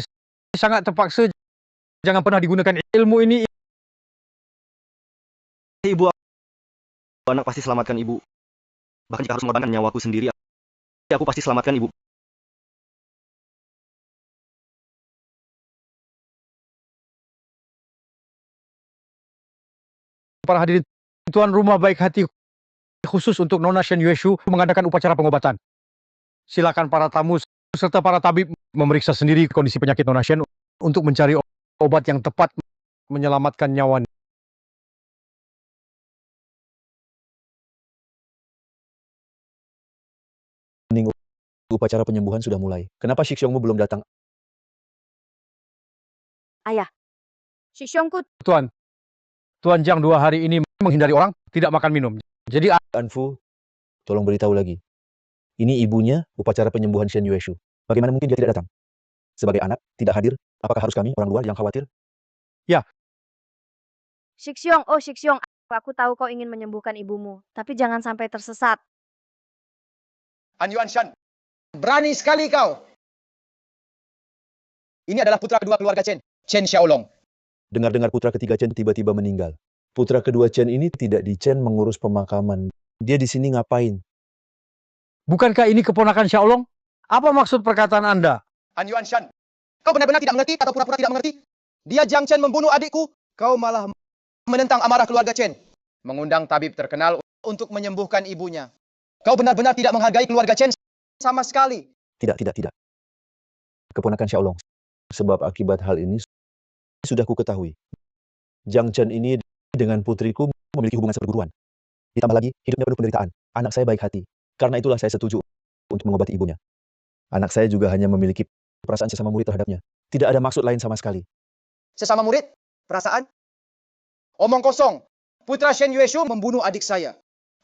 sangat terpaksa, jangan pernah digunakan ilmu ini. Ibu, anak pasti selamatkan ibu. Bahkan jika harus mengorbankan nyawaku sendiri, aku pasti selamatkan ibu. Para hadirin, tuan rumah baik hati khusus untuk Nona Shen Yueshu mengadakan upacara pengobatan. Silakan para tamu serta para tabib memeriksa sendiri kondisi penyakit Nona Shen untuk mencari obat yang tepat menyelamatkan nyawa. Upacara penyembuhan sudah mulai. Kenapa Shixiongmu belum datang? Ayah, Shixiongku, Tuan Jiang 2 hari ini menghindari orang, tidak makan minum. Jadi Anfu, tolong beritahu lagi. Ini ibunya upacara penyembuhan Shen Yueshu. Bagaimana mungkin dia tidak datang? Sebagai anak, tidak hadir, apakah harus kami, orang luar, yang khawatir? Shixiong, oh Shixiong, aku tahu kau ingin menyembuhkan ibumu, tapi jangan sampai tersesat. An Yuan Shan, berani sekali kau. Ini adalah putra kedua keluarga Chen, Chen Xiaolong. Dengar-dengar putra ketiga Chen tiba-tiba meninggal. Putra kedua Chen ini tidak di Chen mengurus pemakaman. Dia di sini ngapain? bukankah ini keponakan Xiaolong? Apa maksud perkataan Anda? An Yuan Shan, kau benar-benar tidak mengerti atau pura-pura tidak mengerti? Dia Jiang Chen membunuh adikku, kau malah menentang amarah keluarga Chen. Mengundang tabib terkenal untuk menyembuhkan ibunya. Kau benar-benar tidak menghargai keluarga Chen sama sekali. Tidak. Keponakan Xiaolong. Sebab akibat hal ini sudah ku ketahui. Jiang Chen ini dengan putriku memiliki hubungan seperguruan. Ditambah lagi, hidupnya penuh penderitaan. Anak saya baik hati. Karena itulah saya setuju untuk mengobati ibunya. Anak saya juga hanya memiliki perasaan sesama murid terhadapnya. Tidak ada maksud lain sama sekali. Sesama murid? Perasaan? Omong kosong. Putra Shen Yueshu membunuh adik saya.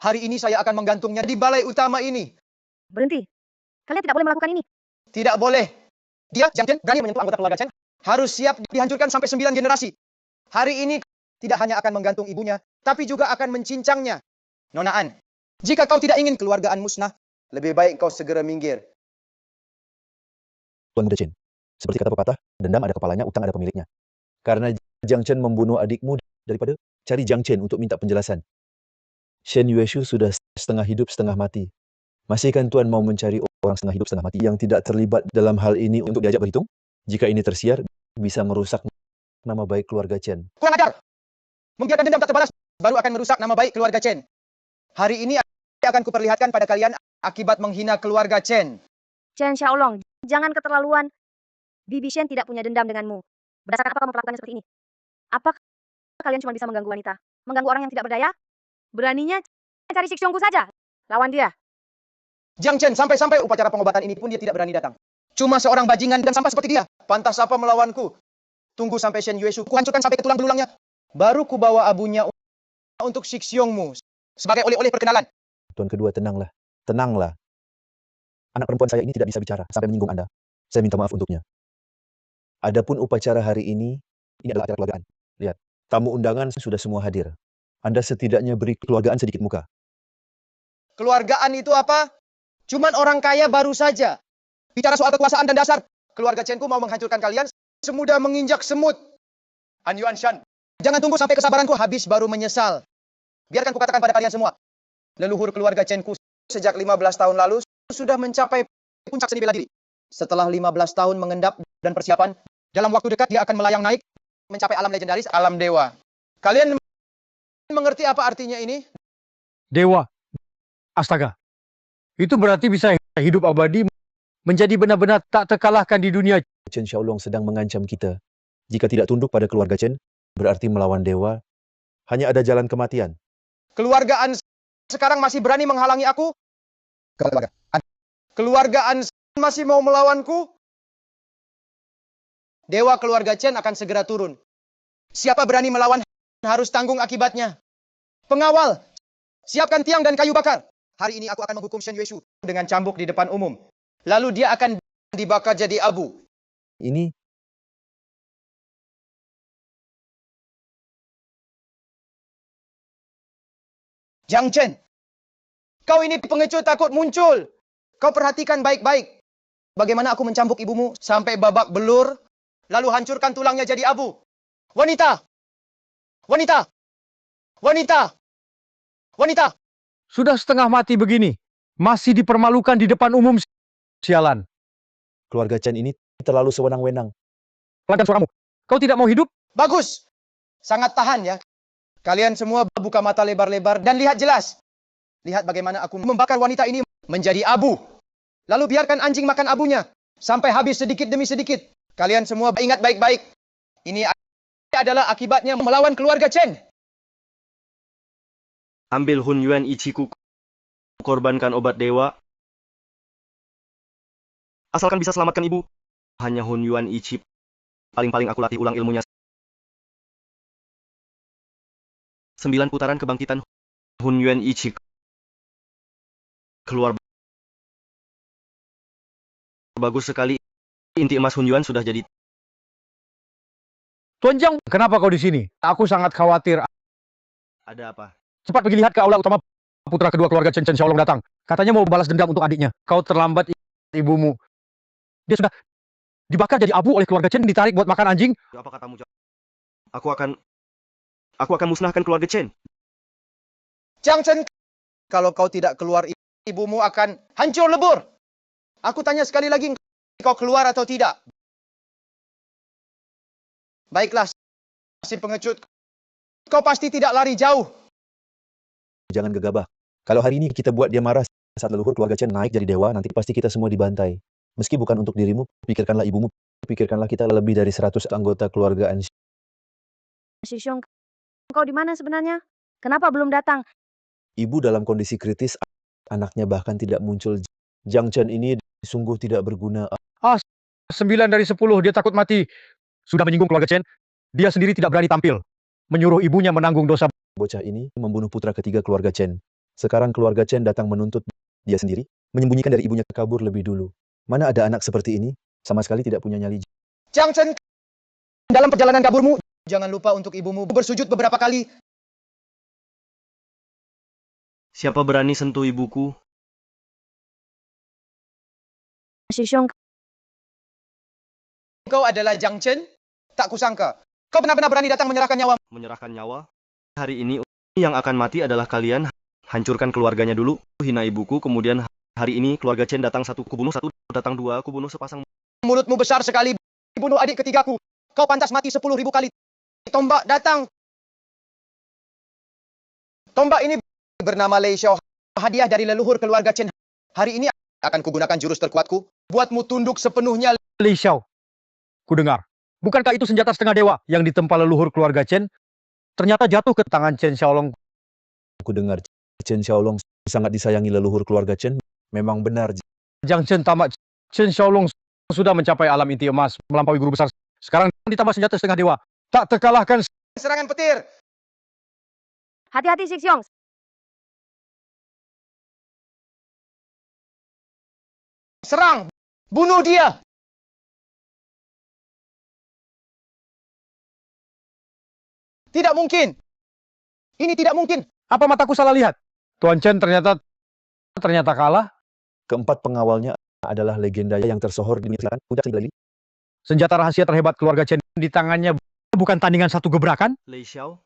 Hari ini saya akan menggantungnya di balai utama ini. Berhenti. Kalian tidak boleh melakukan ini. Tidak boleh. Dia, Jiang Chen, berani menyentuh anggota keluarga Chen. Harus siap dihancurkan sampai 9 generasi. Hari ini tidak hanya akan menggantung ibunya, tapi juga akan mencincangnya. Nona An, jika kau tidak ingin keluargaan musnah, lebih baik kau segera minggir. Tuan Muda Chen, seperti kata pepatah, dendam ada kepalanya, utang ada pemiliknya. Karena Jiang Chen membunuh adikmu, daripada cari Jiang Chen untuk minta penjelasan. Shen Yueshu sudah setengah hidup, setengah mati. Masihkan Tuan mau mencari orang setengah hidup, setengah mati yang tidak terlibat dalam hal ini untuk diajak berhitung? Jika ini tersiar, bisa merusak nama baik keluarga Chen. Kurang ajar! Membiarkan dendam tak terbalas, baru akan merusak nama baik keluarga Chen. Hari ini akan kuperlihatkan pada kalian akibat menghina keluarga Chen. Chen Xiaolong, jangan keterlaluan. Bibi Shen tidak punya dendam denganmu. Berdasarkan apa kamu melakukannya seperti ini? Apa kalian cuma bisa mengganggu wanita? Mengganggu orang yang tidak berdaya? Beraninya cari Sixiongku saja. Lawan dia. Jiang Chen, sampai-sampai upacara pengobatan ini pun dia tidak berani datang. Cuma seorang bajingan dan sampah seperti dia. Pantas apa melawanku? Tunggu sampai Shen Yueshu ku hancurkan sampai ke tulang belulangnya. Baru ku bawa abunya untuk Sixiongmu sebagai oleh-oleh perkenalan. Tuan kedua, tenanglah. Tenanglah. Anak perempuan saya ini tidak bisa bicara sampai menyinggung Anda. Saya minta maaf untuknya. Adapun upacara hari ini adalah acara keluargaan. Lihat, tamu undangan sudah semua hadir. Anda setidaknya beri kekeluargaan sedikit muka. Keluargaan itu apa? Cuman orang kaya baru saja. Bicara soal kekuasaan dan dasar. Keluarga Chenku mau menghancurkan kalian semudah menginjak semut. Han Yuan Shan, jangan tunggu sampai kesabaranku habis baru menyesal. Biarkan kukatakan pada kalian semua. Leluhur keluarga Chenku sejak 15 tahun lalu sudah mencapai puncak seni bela diri. Setelah 15 tahun mengendap dan persiapan, dalam waktu dekat dia akan melayang naik mencapai alam legendaris, alam dewa. Kalian mengerti apa artinya ini? Dewa. Astaga. Itu berarti bisa hidup abadi, menjadi benar-benar tak terkalahkan di dunia. Chen Xiaolong sedang mengancam kita. Jika tidak tunduk pada keluarga Chen, berarti melawan dewa. Hanya ada jalan kematian. Keluargaan sekarang masih berani menghalangi aku? Keluargaan masih mau melawanku? Dewa keluarga Chen akan segera turun. Siapa berani melawan harus tanggung akibatnya. Pengawal, siapkan tiang dan kayu bakar. Hari ini aku akan menghukum Shen Yueshu dengan cambuk di depan umum. Lalu dia akan dibakar jadi abu. Ini Jiang Chen, kau ini pengecut takut muncul. Kau perhatikan baik-baik. Bagaimana aku mencambuk ibumu sampai babak belur, lalu hancurkan tulangnya jadi abu. Wanita! Wanita! Wanita! Wanita! Sudah setengah mati begini, masih dipermalukan di depan umum. Sialan. keluarga Chen ini terlalu sewenang-wenang. Pelankan suaramu. Kau tidak mau hidup? Bagus. Sangat tahan ya. Kalian semua buka mata lebar-lebar dan lihat jelas. Lihat bagaimana aku membakar wanita ini menjadi abu. Lalu biarkan anjing makan abunya sampai habis sedikit demi sedikit. Kalian semua ingat baik-baik. Ini adalah akibatnya melawan keluarga Chen. Ambil Hun Yuan Ichiku, korbankan obat dewa. Asalkan bisa selamatkan ibu. Hanya Hun Yuan Ichi. Paling-paling aku latih ulang ilmunya. 9 putaran kebangkitan Hun Yuan Ichi. Keluar. Bagus sekali. Inti emas Hun Yuan sudah jadi. Tuan Jiang, kenapa kau di sini? Aku sangat khawatir. Ada apa? Cepat pergi lihat ke aula utama. Putra kedua keluarga Chen Xiaolong datang. Katanya mau balas dendam untuk adiknya. Kau terlambat, ibumu. Dia sudah dibakar jadi abu oleh keluarga Chen, ditarik buat makan anjing. Apa katamu? Aku akan musnahkan keluarga Chen. Jiang Chen, kalau kau tidak keluar, ibumu akan hancur lebur. Aku tanya sekali lagi, kau keluar atau tidak? Baiklah, si pengecut. Kau pasti tidak lari jauh. Jangan gegabah. Kalau hari ini kita buat dia marah saat leluhur keluarga Chen naik jadi dewa, nanti pasti kita semua dibantai. Meski bukan untuk dirimu, pikirkanlah ibumu, pikirkanlah kita lebih dari 100 anggota keluargaan. Sixiong, kau di mana sebenarnya? Kenapa belum datang? Ibu dalam kondisi kritis, anaknya bahkan tidak muncul. Jiang Chen ini sungguh tidak berguna. 9 dari 10, dia takut mati. Sudah menyinggung keluarga Chen, dia sendiri tidak berani tampil. Menyuruh ibunya menanggung dosa. Bocah ini membunuh putra ketiga keluarga Chen. Sekarang keluarga Chen datang menuntut dia sendiri, menyembunyikan dari ibunya kabur lebih dulu. Mana ada anak seperti ini, sama sekali tidak punya nyali. Jiang Chen, dalam perjalanan kaburmu, jangan lupa untuk ibumu bersujud beberapa kali. Siapa berani sentuh ibuku? Sixiong, Kau adalah Jiang Chen? Tak kusangka. Kau benar-benar berani datang menyerahkan nyawa. Menyerahkan nyawa? Hari ini yang akan mati adalah kalian. Hancurkan keluarganya dulu, hina ibuku, kemudian hari ini keluarga Chen datang satu, kubunuh satu, datang dua, kubunuh sepasang. Mulutmu besar sekali. Bunuh adik ketigaku. Kau pantas mati 10.000 kali. Tombak datang. Tombak ini bernama Lei Xiao. Hadiah dari leluhur keluarga Chen. Hari ini akan kugunakan jurus terkuatku. Buatmu tunduk sepenuhnya. Li Xiao. Kudengar. Bukankah itu senjata setengah dewa yang ditempa leluhur keluarga Chen? Ternyata jatuh ke tangan Chen Xiaolong. Aku dengar Chen Xiaolong sangat disayangi leluhur keluarga Chen. Memang benar. Jiang Chen tamat. Chen Xiaolong sudah mencapai alam inti emas, melampaui guru besar. Sekarang ditambah senjata setengah dewa. Tak terkalahkan. Serangan petir. Hati-hati Shixiong. Serang. Bunuh dia. Tidak mungkin. Ini tidak mungkin. Apa mataku salah lihat? Tuan Chen ternyata kalah. Keempat pengawalnya adalah legenda yang tersohor di dunia puncak Lili. Senjata rahasia terhebat keluarga Chen di tangannya bukan tandingan satu gebrakan. Lei Xiao,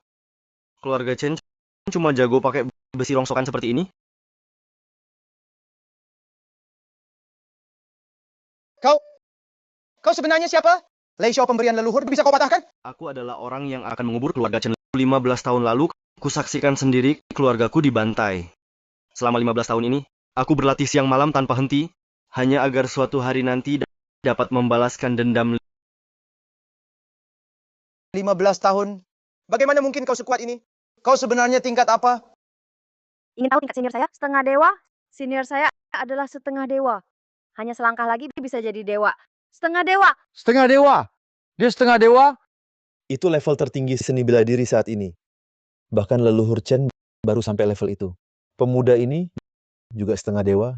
keluarga Chen cuma jago pakai besi rongsokan seperti ini? Kau sebenarnya siapa? Lei Xiao pemberian leluhur, bisa kau patahkan? Aku adalah orang yang akan mengubur keluarga Chen. 15 tahun lalu, kusaksikan sendiri keluargaku dibantai. Selama 15 tahun ini, aku berlatih siang malam tanpa henti, hanya agar suatu hari nanti dapat membalaskan dendam. 15 tahun. Bagaimana mungkin kau sekuat ini? Kau sebenarnya tingkat apa? Ingin tahu tingkat senior saya? Setengah dewa. Senior saya adalah setengah dewa. Hanya selangkah lagi bisa jadi dewa. Setengah dewa. Setengah dewa. Dia setengah dewa. Itu level tertinggi seni bela diri saat ini. Bahkan leluhur Chen baru sampai level itu. Pemuda ini juga setengah dewa.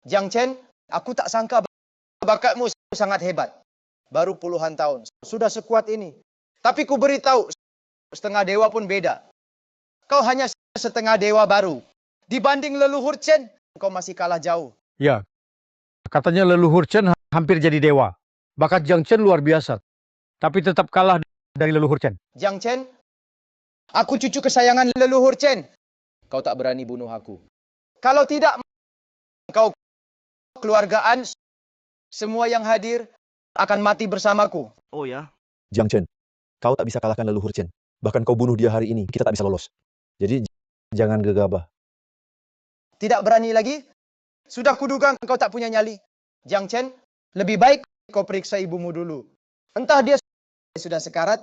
Jiang Chen, aku tak sangka bakatmu sangat hebat. Baru puluhan tahun, sudah sekuat ini. Tapi ku beritahu, setengah dewa pun beda. Kau hanya setengah dewa baru. Dibanding leluhur Chen, kau masih kalah jauh. Ya, katanya leluhur Chen hampir jadi dewa. Bakat Jiang Chen luar biasa. Tapi tetap kalah dari leluhur Chen. Jiang Chen, aku cucu kesayangan leluhur Chen. Kau tak berani bunuh aku. Kalau tidak, kau keluargaan, semua yang hadir akan mati bersamaku. Oh ya? Jiang Chen, kau tak bisa kalahkan leluhur Chen. Bahkan kau bunuh dia hari ini, kita tak bisa lolos. Jadi jangan gegabah. Tidak berani lagi? Sudah kuduga kau tak punya nyali. Jiang Chen, lebih baik kau periksa ibumu dulu. Entah dia sudah sekarat.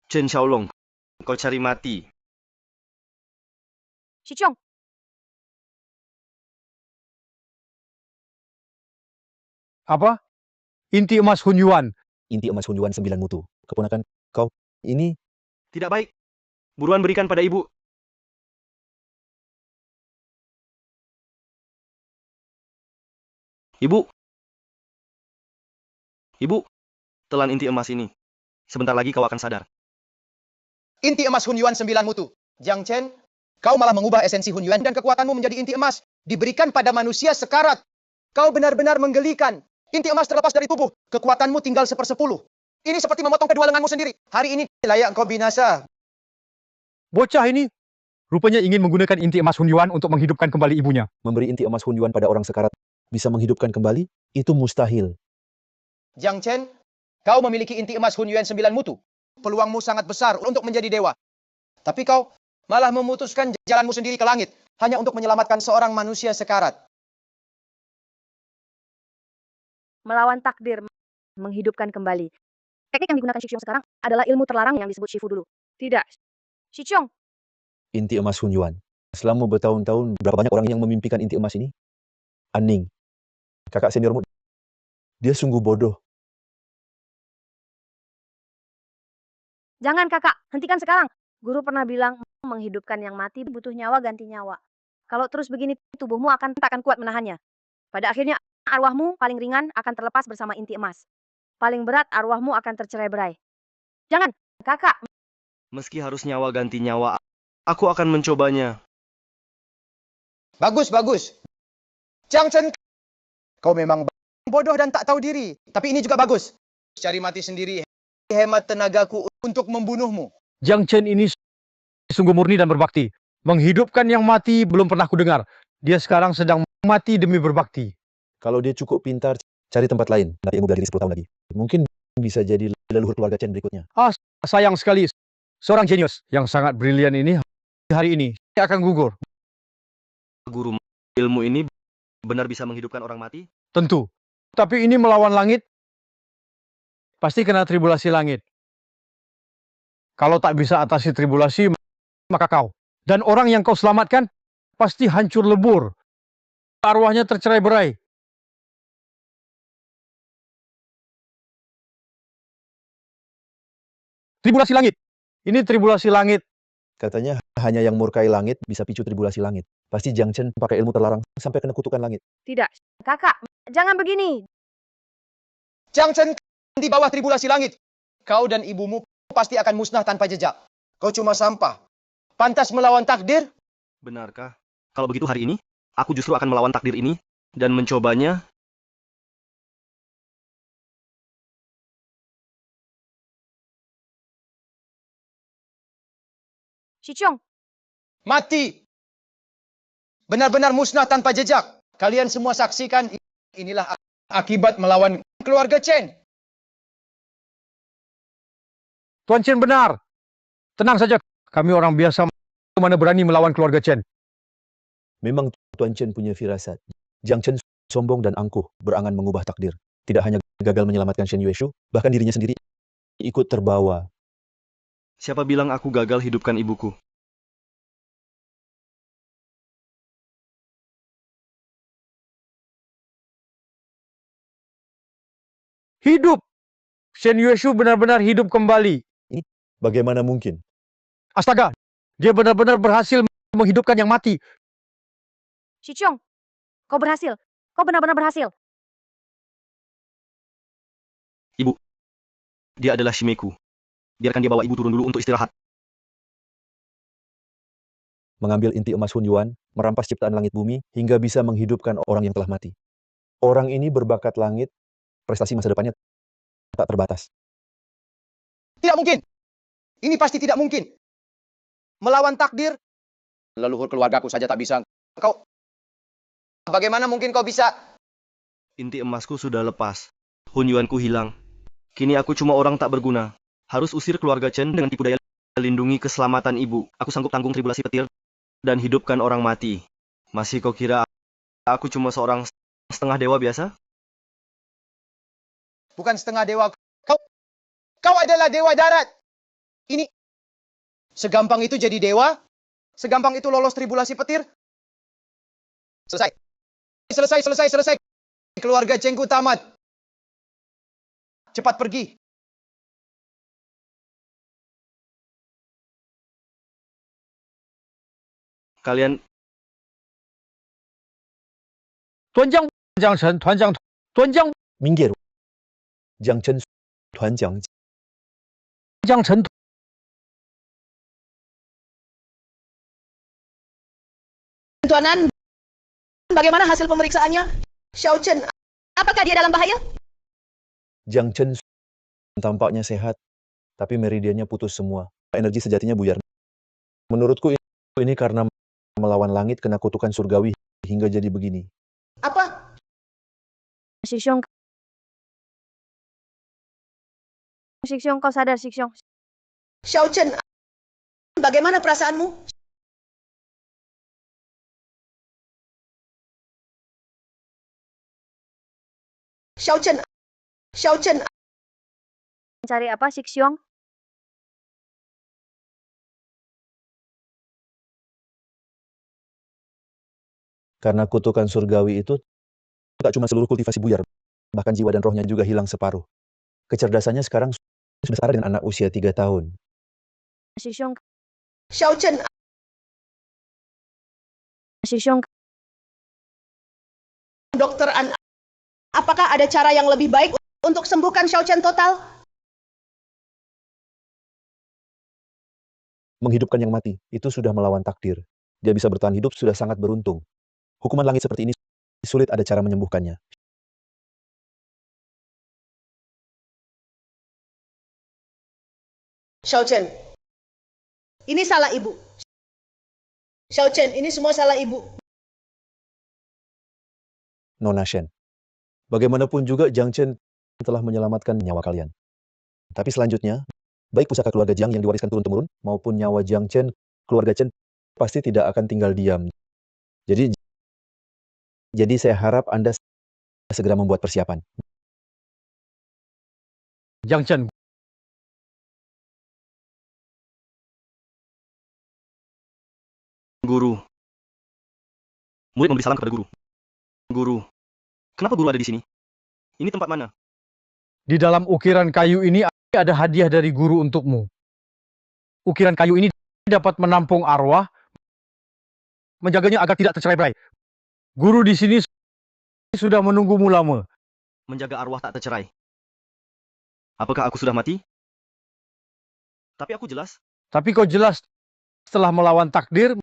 Chen Xiaolong, kau cari mati. Shixiong. Apa? Inti emas Hun Yuan. Inti emas Hun Yuan 9 mutu. Keponakan kau ini. Tidak baik. Buruan berikan pada ibu. Ibu. Ibu. Telan inti emas ini. Sebentar lagi kau akan sadar. Inti emas Hun Yuan 9 mutu. Jiang Chen, kau malah mengubah esensi Hun Yuan dan kekuatanmu menjadi inti emas. Diberikan pada manusia sekarat. Kau benar-benar menggelikan. Inti emas terlepas dari tubuh. Kekuatanmu tinggal 1/10. Ini seperti memotong kedua lenganmu sendiri. Hari ini layak kau binasa. Bocah ini rupanya ingin menggunakan inti emas Hun Yuan untuk menghidupkan kembali ibunya. Memberi inti emas Hun Yuan pada orang sekarat bisa menghidupkan kembali? Itu mustahil. Jiang Chen, kau memiliki inti emas Hun Yuan 9 mutu. Peluangmu sangat besar untuk menjadi dewa. Tapi kau malah memutuskan jalanmu sendiri ke langit hanya untuk menyelamatkan seorang manusia sekarat. Melawan takdir, menghidupkan kembali. Teknik yang digunakan Shixiong sekarang adalah ilmu terlarang yang disebut Shifu dulu. Tidak. Shixiong. Inti emas Hun Yuan. Selama bertahun-tahun, berapa banyak orang yang memimpikan inti emas ini? Aning, kakak seniormu, dia sungguh bodoh. Jangan kakak, hentikan sekarang. Guru pernah bilang, menghidupkan yang mati butuh nyawa ganti nyawa. Kalau terus begini, tubuhmu tak akan kuat menahannya. Pada akhirnya, arwahmu paling ringan akan terlepas bersama inti emas. Paling berat, arwahmu akan tercerai-berai. Jangan, kakak. Meski harus nyawa ganti nyawa, aku akan mencobanya. Bagus, bagus. Jiang Chen, kau memang bodoh dan tak tahu diri. Tapi ini juga bagus. Cari mati sendiri, hemat tenagaku untuk membunuhmu. Jiang Chen ini sungguh murni dan berbakti. Menghidupkan yang mati belum pernah kudengar. Dia sekarang sedang mati demi berbakti. Kalau dia cukup pintar, cari tempat lain. Nanti ilmu bela diri 10 tahun lagi. Mungkin bisa jadi leluhur keluarga Chen berikutnya. Sayang sekali. Seorang jenius yang sangat brilian ini hari ini akan gugur. Guru, ilmu ini benar bisa menghidupkan orang mati? Tentu. Tapi ini melawan langit. Pasti kena tribulasi langit. Kalau tak bisa atasi tribulasi, maka kau Dan orang yang kau selamatkan pasti hancur lebur. Arwahnya tercerai-berai. Tribulasi langit. Ini tribulasi langit. Katanya hanya yang murkai langit bisa picu tribulasi langit. Pasti Jiang Chen pakai ilmu terlarang sampai kena kutukan langit. Tidak, kakak, jangan begini. Jiang Chen di bawah tribulasi langit. Kau dan ibumu pasti akan musnah tanpa jejak. Kau cuma sampah. Pantas melawan takdir? Benarkah? Kalau begitu hari ini, aku justru akan melawan takdir ini dan mencobanya. Shichong, Mati. Benar-benar musnah tanpa jejak. Kalian semua saksikan, inilah akibat melawan keluarga Chen. Tuan Chen benar. Tenang saja, kami orang biasa mana berani melawan keluarga Chen. Memang Tuan Chen punya firasat. Jiang Chen sombong dan angkuh, berangan mengubah takdir. Tidak hanya gagal menyelamatkan Shen Yueshu, bahkan dirinya sendiri ikut terbawa. Siapa bilang aku gagal hidupkan ibuku? Hidup. Shen Yueshu benar-benar hidup kembali. Bagaimana mungkin? Astaga, dia benar-benar berhasil menghidupkan yang mati. Shichong, kau berhasil. Kau benar-benar berhasil. Ibu. Dia adalah Shimeku. Biarkan dia bawa ibu turun dulu untuk istirahat. Mengambil inti emas Hun Yuan, merampas ciptaan langit bumi, hingga bisa menghidupkan orang yang telah mati. Orang ini berbakat langit, prestasi masa depannya tak terbatas. Tidak mungkin. Ini pasti tidak mungkin. Melawan takdir. Leluhur keluargaku saja tak bisa. Kau... Bagaimana mungkin kau bisa... Inti emasku sudah lepas. Hun Yuanku hilang. Kini aku cuma orang tak berguna. Harus usir keluarga Chen dengan tipu daya lindungi keselamatan ibu. Aku sanggup tanggung tribulasi petir dan hidupkan orang mati. Masih kau kira aku cuma seorang setengah dewa biasa? Bukan setengah dewa. Kau adalah dewa darat. Ini... Segampang itu jadi dewa? Segampang itu lolos tribulasi petir? Selesai. Selesai. Keluarga Chengku tamat. Cepat pergi. Kalian... Tuan Chen, Tuan Minggir. Jiang Chen, Tuan Jiang. Chen. Tuanan, bagaimana hasil pemeriksaannya? Xiao Chen, apakah dia dalam bahaya? Jiang Chen tampaknya sehat, tapi meridiannya putus semua. Energi sejatinya buyar. Menurutku ini karena melawan langit kena kutukan surgawi hingga jadi begini. Apa? Shichong, kau sadar, Shichong. Xiao Chen, bagaimana perasaanmu? Xiao Chen, Cari apa, Shichong? Karena kutukan surgawi itu tak cuma seluruh kultivasi buyar, bahkan jiwa dan rohnya juga hilang separuh. Kecerdasannya sekarang sudah setara dengan anak usia 3 tahun. Shichong, Xiao Chen, Dokter An, apakah ada cara yang lebih baik untuk sembuhkan Xiao Chen total? Menghidupkan yang mati, itu sudah melawan takdir. Dia bisa bertahan hidup sudah sangat beruntung. Hukuman langit seperti ini sulit ada cara menyembuhkannya. Xiao Chen, ini salah ibu. Xiao Chen, ini semua salah ibu. Nona Shen. Bagaimanapun juga Jiang Chen telah menyelamatkan nyawa kalian. Tapi selanjutnya, baik pusaka keluarga Jiang yang diwariskan turun-temurun maupun nyawa Jiang Chen, keluarga Chen pasti tidak akan tinggal diam. Jadi saya harap Anda segera membuat persiapan. Jiang Chen, Murid memberi salam kepada guru. Guru, kenapa guru ada di sini? Ini tempat mana? Di dalam ukiran kayu ini ada hadiah dari guru untukmu. Ukiran kayu ini dapat menampung arwah, menjaganya agar tidak tercerai-berai. Guru di sini sudah menunggumu lama. Menjaga arwah tak tercerai. Apakah aku sudah mati? Tapi aku jelas. Tapi kau jelas setelah melawan takdir,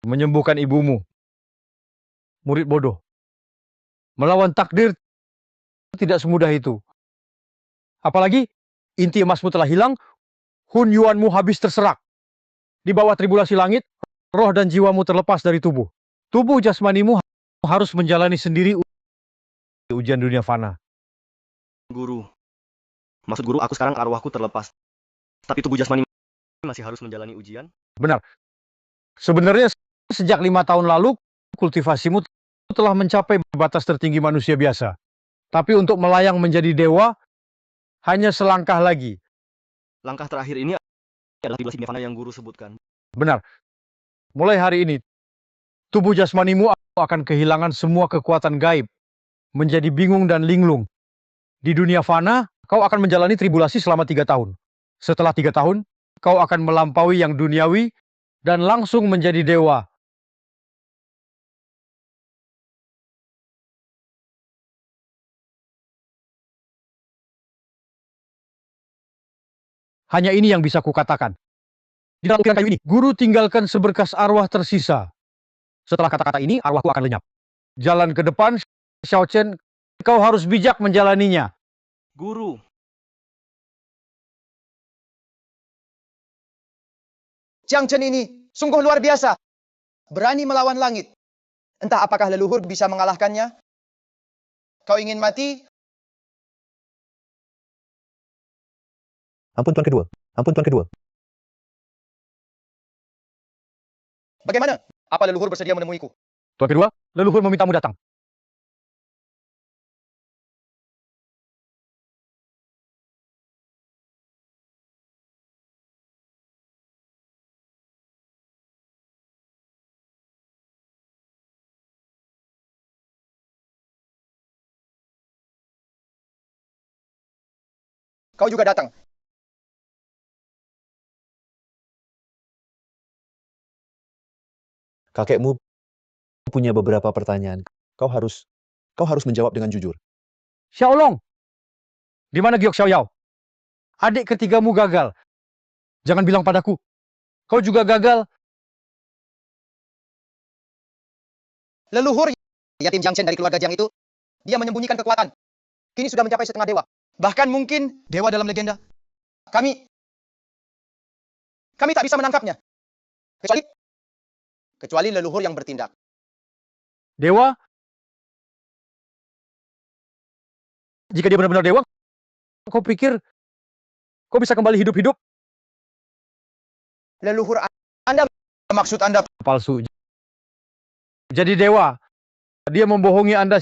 menyembuhkan ibumu. Murid bodoh. Melawan takdir tidak semudah itu. Apalagi inti emasmu telah hilang, hun yuanmu habis terserak. Di bawah tribulasi langit, roh dan jiwamu terlepas dari tubuh. Tubuh jasmanimu harus menjalani sendiri ujian dunia fana. Guru. Maksud guru, aku sekarang arwahku terlepas. Tapi tubuh jasmani masih harus menjalani ujian? Benar. Sebenarnya sejak 5 tahun lalu, kultivasimu telah mencapai batas tertinggi manusia biasa. Tapi untuk melayang menjadi dewa, hanya selangkah lagi. Langkah terakhir ini adalah tribulasi nirvana yang guru sebutkan. Benar. Mulai hari ini, tubuh jasmanimu akan kehilangan semua kekuatan gaib, menjadi bingung dan linglung. Di dunia fana, kau akan menjalani tribulasi selama 3 tahun. Setelah 3 tahun, kau akan melampaui yang duniawi dan langsung menjadi dewa. Hanya ini yang bisa kukatakan. Di dalam ukiran kayu ini, guru tinggalkan seberkas arwah tersisa. Setelah kata-kata ini, arwahku akan lenyap. Jalan ke depan, Xiao Chen, kau harus bijak menjalaninya. Guru. Jiang Chen ini sungguh luar biasa. Berani melawan langit. Entah apakah leluhur bisa mengalahkannya? Kau ingin mati? Ampun Tuan Kedua. Ampun Tuan Kedua. Bagaimana? Apa leluhur bersedia menemuiku? Tuan kedua, leluhur memintamu datang. Kau juga datang. Kakekmu punya beberapa pertanyaan. Kau harus menjawab dengan jujur. Xiaolong, di mana Giok Xiaoyao? Adik ketigamu gagal. Jangan bilang padaku, kau juga gagal. Leluhur yatim Jiang Chen dari keluarga Jiang itu, dia menyembunyikan kekuatan. Kini sudah mencapai setengah dewa. Bahkan mungkin dewa dalam legenda. Kami tak bisa menangkapnya. Kecuali leluhur yang bertindak. Dewa? Jika dia benar-benar dewa, kau pikir kau bisa kembali hidup-hidup? Leluhur Anda, maksud Anda Palsu. Jadi dewa, dia membohongi Anda.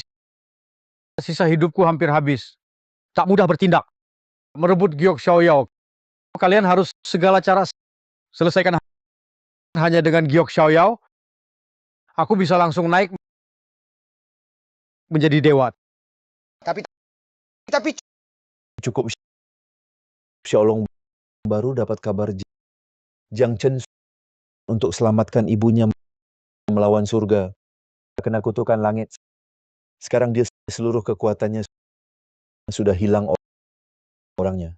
Sisa hidupku hampir habis. Tak mudah bertindak. Merebut Giok Xiaoyao. Kalian harus segala cara selesaikan hanya dengan Giok Xiaoyao. Aku bisa langsung naik menjadi dewa. Tapi Cukup Xiaolong baru dapat kabar Jiang Chen untuk selamatkan ibunya melawan surga. Kena kutukan langit. Sekarang dia seluruh kekuatannya sudah hilang orangnya.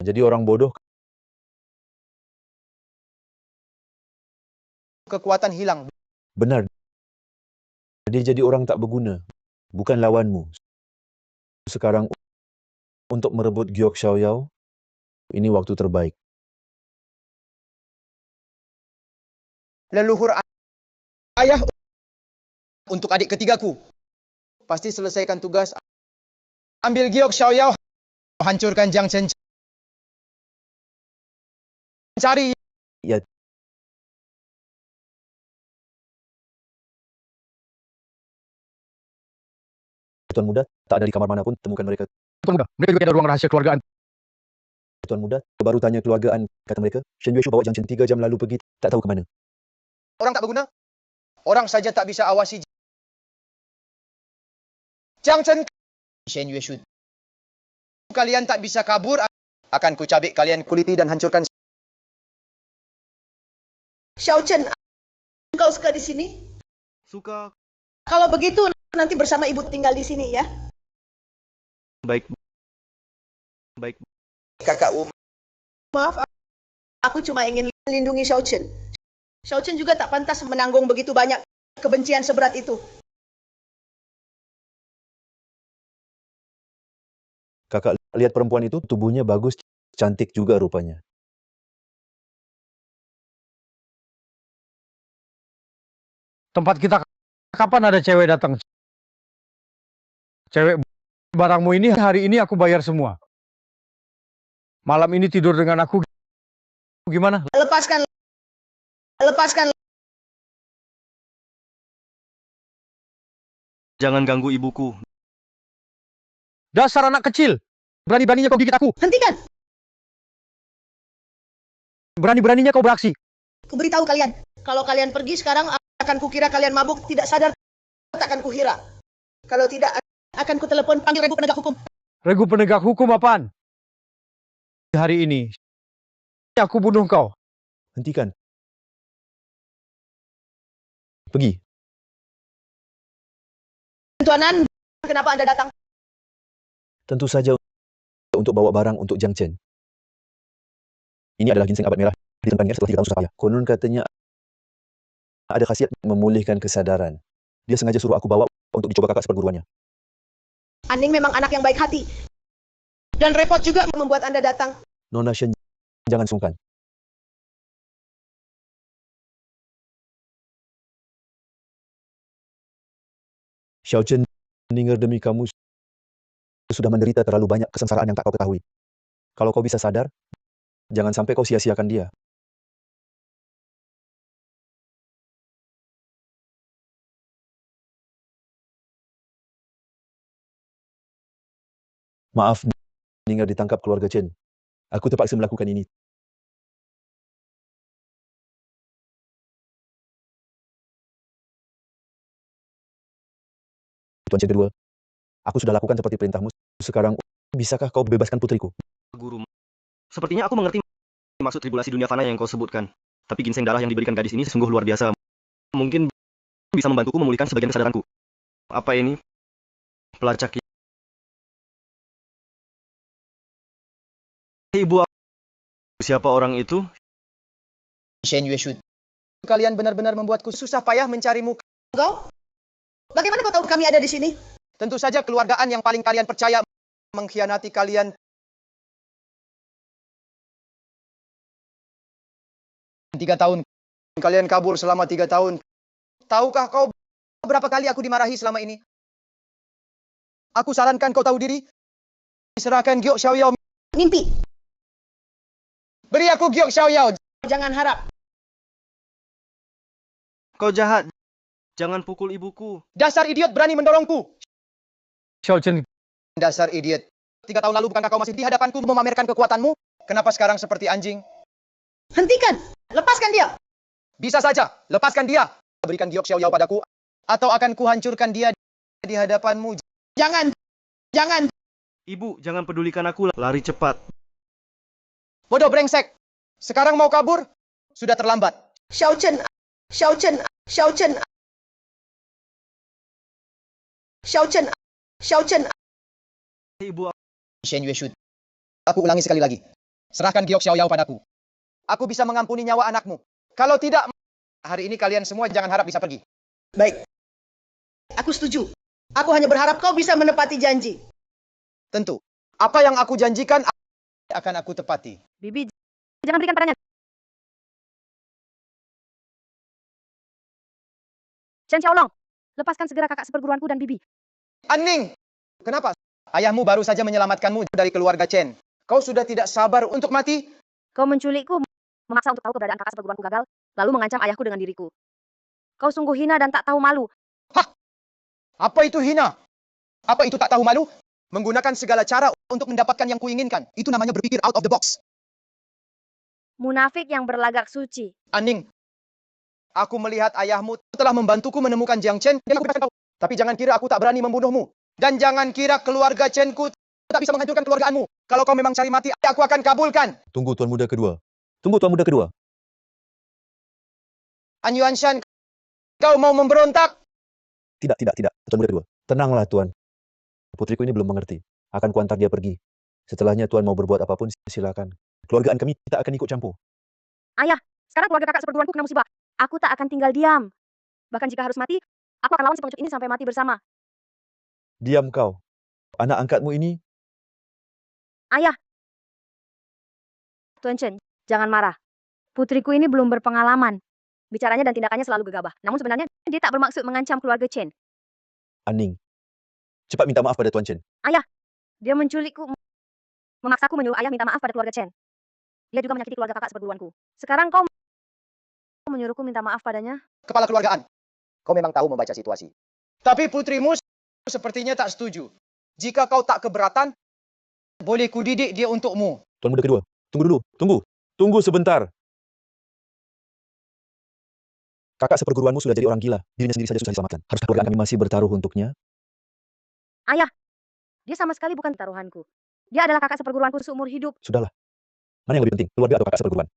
Jadi orang bodoh. kekuatan hilang. Benar. Dia jadi orang tak berguna. Bukan lawanmu. Sekarang untuk merebut Giok Xiaoyao, ini waktu terbaik. Leluhur ayah untuk adik ketigaku. Pasti selesaikan tugas. Ambil Giok Xiaoyao. Hancurkan Jiang Chen. Cari. Ya. Tuan Muda, tak ada di kamar manapun, temukan mereka. Tuan Muda, mereka juga ada ruang rahasia keluargaan. Tuan Muda, baru tanya keluargaan, kata mereka. Shen Yueshu bawa Jiang Chen 3 jam lalu pergi, tak tahu ke mana. Orang tak berguna. Orang saja tak bisa awasi Jiang Chen, Shen Yue Shu. Kalian tak bisa kabur, akan kucabik kalian kuliti dan hancurkan. Xiao Chen, engkau suka di sini? Suka. Kalau begitu, nanti bersama ibu tinggal di sini ya. Baik. Baik. Kakak Wu. Maaf, aku cuma ingin melindungi Xiao Chen. Xiao Chen juga tak pantas menanggung begitu banyak kebencian seberat itu. Kakak lihat perempuan itu, tubuhnya bagus, cantik juga rupanya. Tempat kita kapan ada cewek datang? Cewek barangmu ini hari ini aku bayar semua. Malam ini tidur dengan aku gimana? Lepaskan. Lepaskan. Jangan ganggu ibuku. Dasar anak kecil. Berani-beraninya kau gigit aku. Hentikan. Berani-beraninya kau beraksi. Kuberitahu kalian, kalau kalian pergi sekarang akan kukira kalian mabuk, tidak sadar, takkan kuhira. Kalau tidak, akan kutelepon panggil regu penegak hukum. Regu penegak hukum apaan? Hari ini aku bunuh kau. Hentikan. Pergi. Tuanan, kenapa Anda datang? Tentu saja untuk bawa barang untuk Jiang Chen. Ini adalah ginseng abad merah ditemukannya setelah 3 tahun susah payah. Konon katanya ada khasiat memulihkan kesadaran. Dia sengaja suruh aku bawa untuk dicoba kakak seperguruannya. Aning memang anak yang baik hati. Dan repot juga membuat Anda datang. Nona Shen, jangan sungkan. Xiao Chen meninggal demi kamu sudah menderita terlalu banyak kesengsaraan yang tak kau ketahui. Kalau kau bisa sadar, jangan sampai kau sia-siakan dia. Maaf, meninggal ditangkap keluarga Chen. Aku terpaksa melakukan ini. Tuan Chen kedua, aku sudah lakukan seperti perintahmu. Sekarang, bisakah kau bebaskan putriku? Guru. Sepertinya aku mengerti maksud tribulasi dunia fana yang kau sebutkan. Tapi ginseng darah yang diberikan gadis ini sungguh luar biasa. Mungkin bisa membantuku memulihkan sebagian kesadaranku. Apa ini? Pelacak. Ibu, siapa orang itu? Shen Yue Shu. Kalian benar-benar membuatku susah payah mencarimu. Engkau? Bagaimana kau tahu kami ada di sini? Tentu saja keluargaan yang paling kalian percaya mengkhianati kalian. 3 tahun. Kalian kabur selama 3 tahun. Tahukah kau berapa kali aku dimarahi selama ini? Aku sarankan kau tahu diri. Serahkan Giok Xiaoyao. Mimpi. Beri aku Giok Xiaoyao. Jangan harap. Kau jahat. Jangan pukul ibuku. Dasar idiot berani mendorongku. Xiao Chen, Dasar idiot. 3 tahun lalu bukankah kau masih di hadapanku memamerkan kekuatanmu? Kenapa sekarang seperti anjing? Hentikan. Lepaskan dia. Bisa saja. Lepaskan dia. Berikan Giok Xiaoyao padaku. Atau akan kuhancurkan dia di hadapanmu. Jangan. Jangan. Ibu, jangan pedulikan aku. Lari cepat. Bodoh brengsek. Sekarang mau kabur? Sudah terlambat. Xiao Chen. Xiao Chen. Xiao Chen. Xiao Chen. Xiao Chen. Ibu, Shen Yue Shu. Aku ulangi sekali lagi. Serahkan Giok Xiaoyao padaku. Aku bisa mengampuni nyawa anakmu. Kalau tidak, hari ini kalian semua jangan harap bisa pergi. Baik. Aku setuju. Aku hanya berharap kau bisa menepati janji. Tentu. Apa yang aku janjikan akan aku tepati. Bibi, jangan berikan padanya. Chen Xiaolong, lepaskan segera kakak seperguruanku dan Bibi. Aning! Kenapa? Ayahmu baru saja menyelamatkanmu dari keluarga Chen. Kau sudah tidak sabar untuk mati? Kau menculikku, memaksa untuk tahu keberadaan kakak seperguruanku gagal, lalu mengancam ayahku dengan diriku. Kau sungguh hina dan tak tahu malu. Hah? Apa itu hina? Apa itu tak tahu malu? Menggunakan segala cara untuk mendapatkan yang kuinginkan. Itu namanya berpikir out of the box. Munafik yang berlagak suci. Aning, aku melihat ayahmu telah membantuku menemukan Jiang Chen. Dan aku bebaskan kau. Tapi jangan kira aku tak berani membunuhmu. Dan jangan kira keluarga Chen-ku tak bisa menghancurkan keluargaanmu. Kalau kau memang cari mati, aku akan kabulkan. Tunggu Tuan Muda kedua. Tunggu Tuan Muda kedua. An Yuanshan, kau mau memberontak? Tidak. Tuan Muda kedua. Tenanglah Tuan. Putriku ini belum mengerti. Akan kuantar dia pergi. Setelahnya Tuan mau berbuat apapun, silakan. Keluargaan kami tidak akan ikut campur. Ayah, sekarang keluarga kakak seperguruanku kena musibah. Aku tak akan tinggal diam. Bahkan jika harus mati, aku akan lawan si pengecut ini sampai mati bersama. Diam kau. Anak angkatmu ini, Ayah. Tuan Chen, jangan marah. Putriku ini belum berpengalaman. Bicaranya dan tindakannya selalu gegabah. Namun sebenarnya dia tak bermaksud mengancam keluarga Chen. Aning. Cepat minta maaf pada Tuan Chen. Ayah, dia menculikku. Memaksaku menyuruh ayah minta maaf pada keluarga Chen. Dia juga menyakiti keluarga kakak seperguruanku. Sekarang kau menyuruhku minta maaf padanya? Kepala keluargaan, kau memang tahu membaca situasi. Tapi putrimu sepertinya tak setuju. Jika kau tak keberatan, boleh kudidik dia untukmu. Tuan Muda kedua. Tunggu dulu. Tunggu sebentar. Kakak seperguruanmu sudah jadi orang gila. Dirinya sendiri saja susah diselamatkan. Haruskah keluarga kami masih bertaruh untuknya? Ayah, dia sama sekali bukan taruhanku. Dia adalah kakak seperguruanku seumur hidup. Sudahlah. Mana yang lebih penting, keluarga atau kakak seperguruan?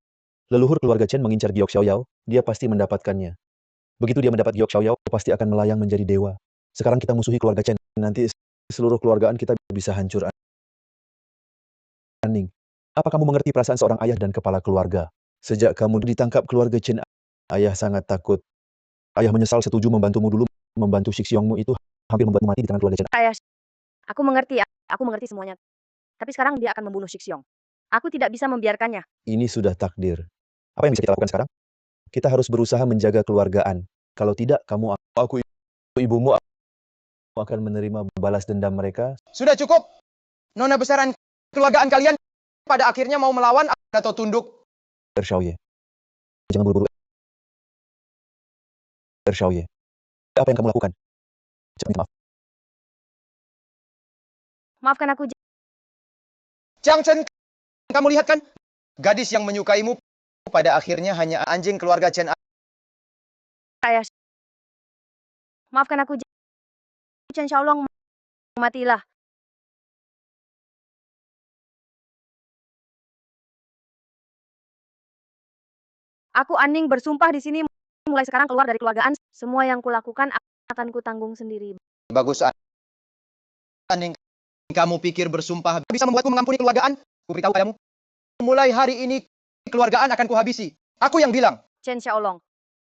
Leluhur keluarga Chen mengincar Giok Xiaoyao, dia pasti mendapatkannya. Begitu dia mendapat Giok Xiaoyao, pasti akan melayang menjadi dewa. Sekarang kita musuhi keluarga Chen. Nanti seluruh keluargaan kita bisa hancur. Aning, apa kamu mengerti perasaan seorang ayah dan kepala keluarga? Sejak kamu ditangkap keluarga Chen, ayah sangat takut. Ayah menyesal setuju membantumu dulu. Membantu Shixiongmu itu hampir membuatmu mati di tangan keluarga Chen. Ayah, aku mengerti semuanya. Tapi sekarang dia akan membunuh Shixiong. Aku tidak bisa membiarkannya. Ini sudah takdir. Apa yang bisa kita lakukan sekarang? Kita harus berusaha menjaga keluargaan. Kalau tidak, aku, ibumu akan menerima balas dendam mereka. Sudah cukup. Nona besaran keluargaan kalian pada akhirnya mau melawan atau tunduk. Xiaoye. Jangan buru-buru. Xiaoye. Apa yang kamu lakukan? Cepat minta maaf. Maafkan aku. Jiang Chen, kamu lihat kan? Gadis yang menyukaimu pada akhirnya hanya anjing keluarga Chen. Ayah, maafkan aku. Chen Xiaolong, matilah. Aku Aning bersumpah di sini mulai sekarang keluar dari keluargaan. Semua yang kulakukan akan kutanggung sendiri. Bagus, Aning. Kamu pikir bersumpah bisa membuatku mengampuni keluargaan? Kuberitahu padamu. Mulai hari ini, keluargaan akan kuhabisi. Aku yang bilang. Chen Xiaolong,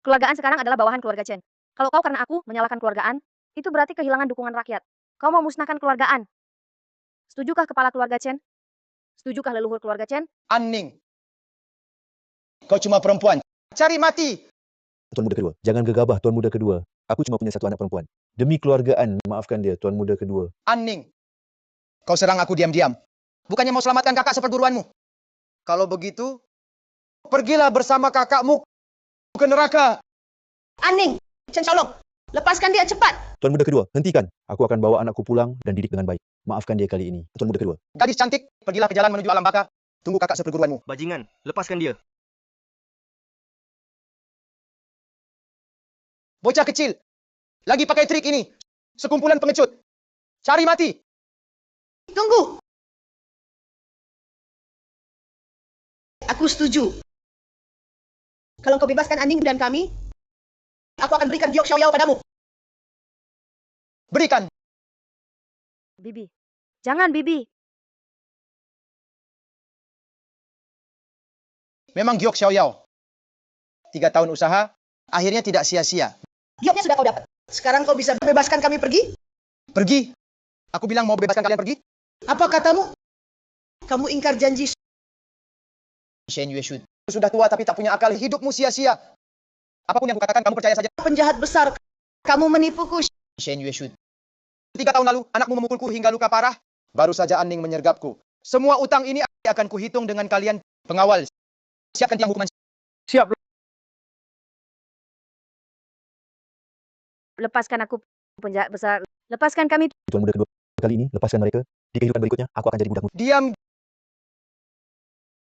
keluargaan sekarang adalah bawahan keluarga Chen. Kalau kau karena aku menyalahkan keluargaan, itu berarti kehilangan dukungan rakyat. Kau mau musnahkan keluargaan. Setujukah kepala keluarga Chen? Setujukah leluhur keluarga Chen? Aning. Kau cuma perempuan. Cari mati. Tuan Muda kedua, jangan gegabah Tuan Muda kedua. Aku cuma punya satu anak perempuan. Demi keluargaan, maafkan dia Tuan Muda kedua. Aning. Kau serang aku diam-diam. Bukannya mau selamatkan kakak seperguruanmu. Kalau begitu, pergilah bersama kakakmu ke neraka. Aning, Chen Xiaolong, lepaskan dia cepat. Tuan Muda kedua, hentikan. Aku akan bawa anakku pulang dan didik dengan baik. Maafkan dia kali ini. Tuan Muda kedua. Gadis cantik, pergilah ke jalan menuju alam baka. Tunggu kakak seperguruanmu. Bajingan, lepaskan dia. Bocah kecil, lagi pakai trik ini. Sekumpulan pengecut. Cari mati. Tunggu. Aku setuju. Kalau kau bebaskan Aning dan kami, aku akan berikan Giok Xiaoyao padamu. Berikan. Bibi. Jangan, Bibi. Memang Giok Xiaoyao. 3 tahun usaha, akhirnya tidak sia-sia. Gioknya sudah kau dapat. Sekarang kau bisa bebaskan kami pergi? Pergi. Aku bilang mau bebaskan kalian pergi. Apa katamu? Kamu ingkar janji. Shen Yueshu sudah tua tapi tak punya akal. Hidupmu sia-sia. Apapun yang kukatakan, kamu percaya saja. Penjahat besar. Kamu menipuku. Shen Yueshu. 3 tahun lalu, anakmu memukulku hingga luka parah. Baru saja Aning menyergapku. Semua utang ini akan kuhitung dengan kalian. Pengawal, siapkan tiang hukuman. Siap. Lepaskan aku, penjahat besar. Lepaskan kami. Tuan Muda kedua, kali ini lepaskan mereka. Di kehidupan berikutnya, aku akan jadi budakmu. Diam.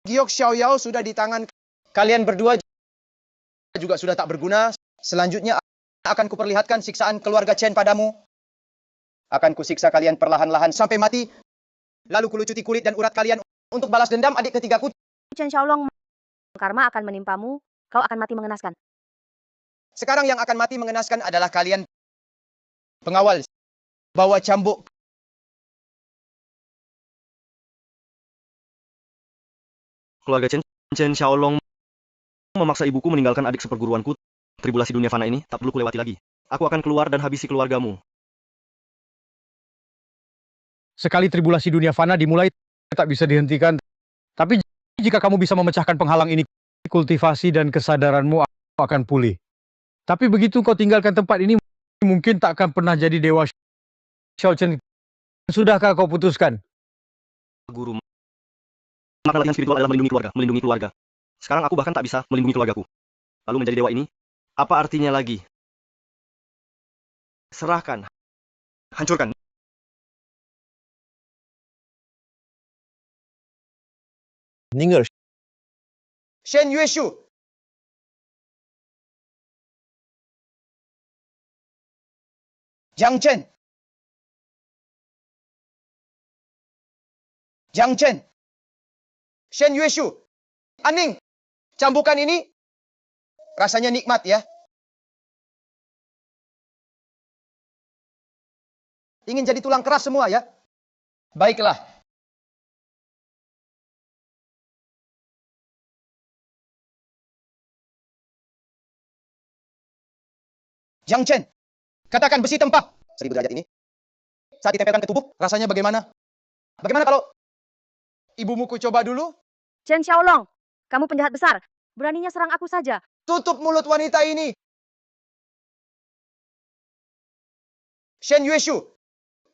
Giok Xiaoyao sudah di tangan kalian berdua juga sudah tak berguna. Selanjutnya akan kuperlihatkan siksaan keluarga Chen padamu. Akan kusiksa kalian perlahan-lahan sampai mati. Lalu kulucuti kulit dan urat kalian untuk balas dendam adik ketigaku. Chen Xiaolong, karma akan menimpamu, kau akan mati mengenaskan. Sekarang yang akan mati mengenaskan adalah kalian pengawal. Bawa cambuk. Keluarga Chen Xiaolong memaksa ibuku meninggalkan adik seperguruanku. Tribulasi dunia fana ini tak perlu kulewati lagi. Aku akan keluar dan habisi keluargamu. Sekali tribulasi dunia fana dimulai, tak bisa dihentikan. Tapi jika kamu bisa memecahkan penghalang ini, kultivasi dan kesadaranmu akan pulih. Tapi begitu kau tinggalkan tempat ini, mungkin tak akan pernah jadi dewa Xiao Chen. Sudahkah kau putuskan? Guru, maka latihan spiritual adalah melindungi keluarga. Sekarang aku bahkan tak bisa melindungi keluargaku. Lalu menjadi dewa ini, apa artinya lagi? Serahkan. Hancurkan. Ninger, Shen Yueshu. Jiang Chen. Jiang Chen. Shen Yueshu. Aning. Cambukan ini rasanya nikmat ya. Ingin jadi tulang keras semua ya. Baiklah. Jiang Chen, katakan besi tempat 1000 derajat ini. Saat ditempelkan ke tubuh, rasanya bagaimana? Bagaimana kalau ibumu ku coba dulu? Chen Xiaolong, kamu penjahat besar. Beraninya serang aku saja. Tutup mulut wanita ini. Shen Yueshu,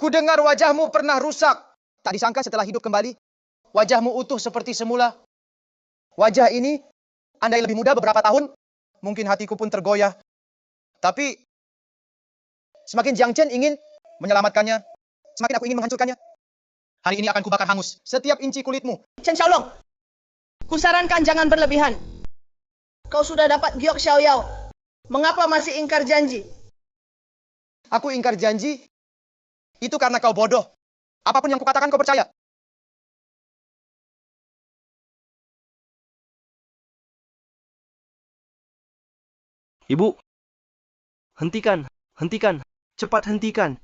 ku dengar wajahmu pernah rusak. Tak disangka setelah hidup kembali, wajahmu utuh seperti semula. Wajah ini, andai lebih muda beberapa tahun, mungkin hatiku pun tergoyah. Tapi, semakin Jiang Chen ingin menyelamatkannya, semakin aku ingin menghancurkannya. Hari ini akan kubakar hangus setiap inci kulitmu. Chen Xiaolong, kusarankan jangan berlebihan. Kau sudah dapat Giok Xiaoyao. Mengapa masih ingkar janji? Aku ingkar janji, itu karena kau bodoh. Apapun yang kukatakan kau percaya. Ibu, hentikan, cepat hentikan.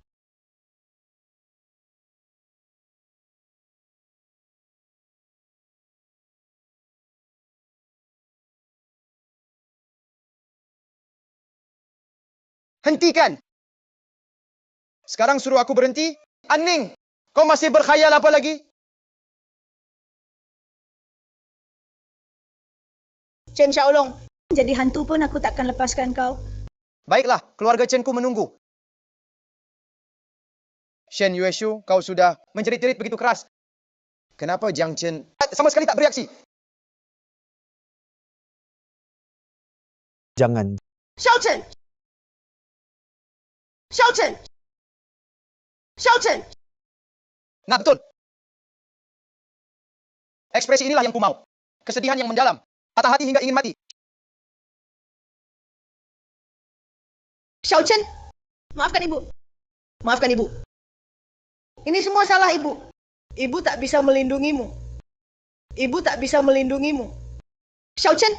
Hentikan! Sekarang suruh aku berhenti. Aning, kau masih berkhayal apa lagi? Chen Xiaolong, jadi hantu pun aku takkan lepaskan kau. Baiklah, keluarga Chen-ku menunggu. Shen Yueshu, kau sudah menjerit-jerit begitu keras. Kenapa Jiang Chen sama sekali tak bereaksi? jangan. Xiao Chen! Xiao Chen! Xiao Chen! Nah, betul. Ekspresi inilah yang ku mau. Kesedihan yang mendalam. Patah hati hingga ingin mati. Xiao Chen! Maafkan ibu. Maafkan ibu. Ini semua salah ibu. Ibu tak bisa melindungimu. Ibu tak bisa melindungimu. Xiao Chen!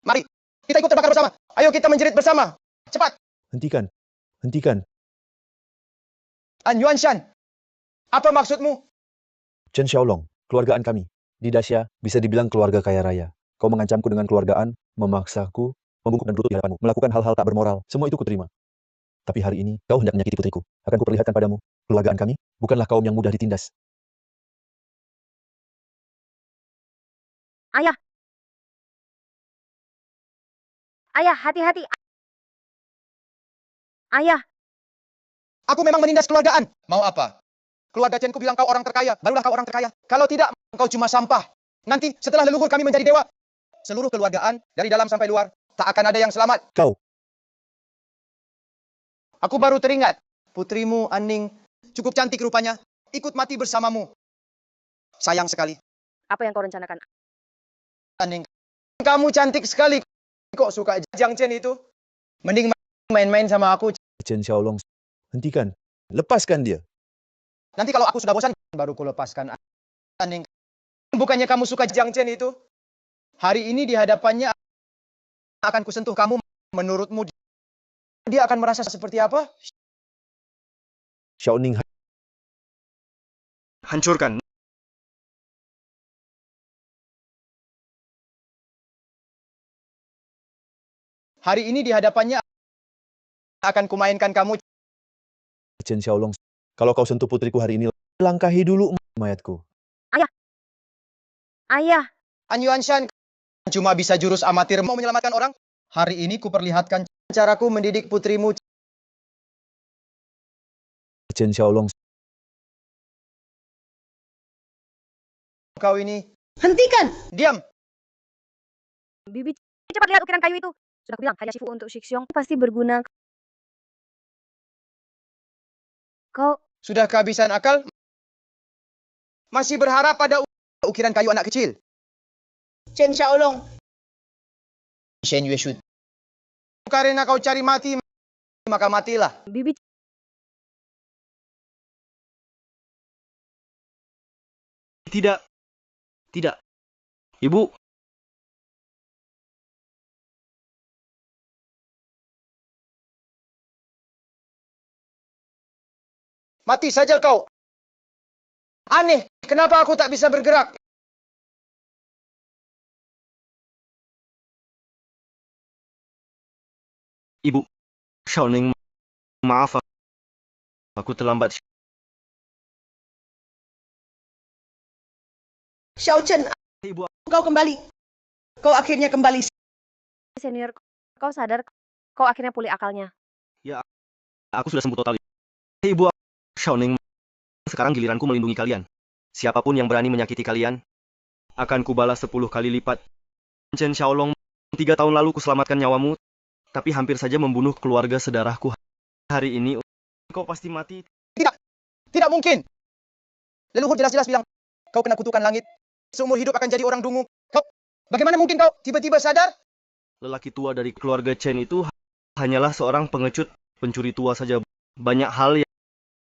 Mari. Kita ikut terbakar bersama. Ayo kita menjerit bersama. Cepat. Hentikan. An Yuanshan. Apa maksudmu? Chen Xiaolong, keluargaan kami. Di Daxia, bisa dibilang keluarga kaya raya. Kau mengancamku dengan keluargaan, memaksaku, membungkuk dan berlutut di hadapanmu, melakukan hal-hal tak bermoral. Semua itu kuterima. Tapi hari ini, kau hendak menyakiti putriku. Akan kuperlihatkan padamu, keluargaan kami bukanlah kaum yang mudah ditindas. Ayah! Ayah, hati-hati! Ayah! Aku memang menindas keluargaan. Mau apa? Keluarga Chen-ku bilang kau orang terkaya. Barulah kau orang terkaya. Kalau tidak, kau cuma sampah. Nanti setelah leluhur kami menjadi dewa, seluruh keluargaan dari dalam sampai luar tak akan ada yang selamat. Kau, Aku baru teringat. Putrimu, Aning, cukup cantik rupanya. Ikut mati bersamamu. Sayang sekali. Apa yang kau rencanakan? Aning, kamu cantik sekali. Kok suka Jiang Chen itu? Mending main-main sama aku. Chen Xiaolong, hentikan. Lepaskan dia. Nanti kalau aku sudah bosan, baru ku lepaskan Aning. Bukannya kamu suka Jiang Chen itu? Hari ini di hadapannya akan kusentuh kamu. Menurutmu dia akan merasa seperti apa? Xiaoning, Hancurkan. Hari ini di hadapannya akan kumainkan kamu. Chen Xiaolong, kalau kau sentuh putriku hari ini, langkahi dulu mayatku. Ayah, An Yuanshan cuma bisa jurus amatir mau menyelamatkan orang. Hari ini kuperlihatkan caraku mendidik putrimu. Chen Xiaolong, Kau ini Hentikan! diam. Bibi cepat lihat ukiran kayu itu. Sudah kubilang hanya Shifu untuk Shixiong pasti berguna. Kau Sudah kehabisan akal? Masih berharap pada ukiran kayu anak kecil? Chen Xiaolong, Shen Yue Shu. Karena kau cari mati, maka matilah. Bibi Tidak. Tidak. Ibu, Mati saja kau. Aneh, kenapa aku tak bisa bergerak? Ibu. Xiaoning, maaf. Aku terlambat. Xiao Chen, Ibu, kau kembali. Kau akhirnya kembali. senior, kau sadar kau akhirnya pulih akalnya. aku sudah sembuh total. Ibu, Xiaoning, sekarang giliranku melindungi kalian. Siapapun yang berani menyakiti kalian, akan kubalas 10 kali lipat. Chen Xiaolong, 3 tahun lalu kuselamatkan nyawamu, tapi hampir saja membunuh keluarga sedarahku. Hari ini, kau pasti mati. Tidak mungkin. Leluhur jelas-jelas bilang, kau kena kutukan langit. Seumur hidup akan jadi orang dungu. Bagaimana mungkin kau tiba-tiba sadar? Lelaki tua dari keluarga Chen itu hanyalah seorang pengecut, pencuri tua saja. Banyak hal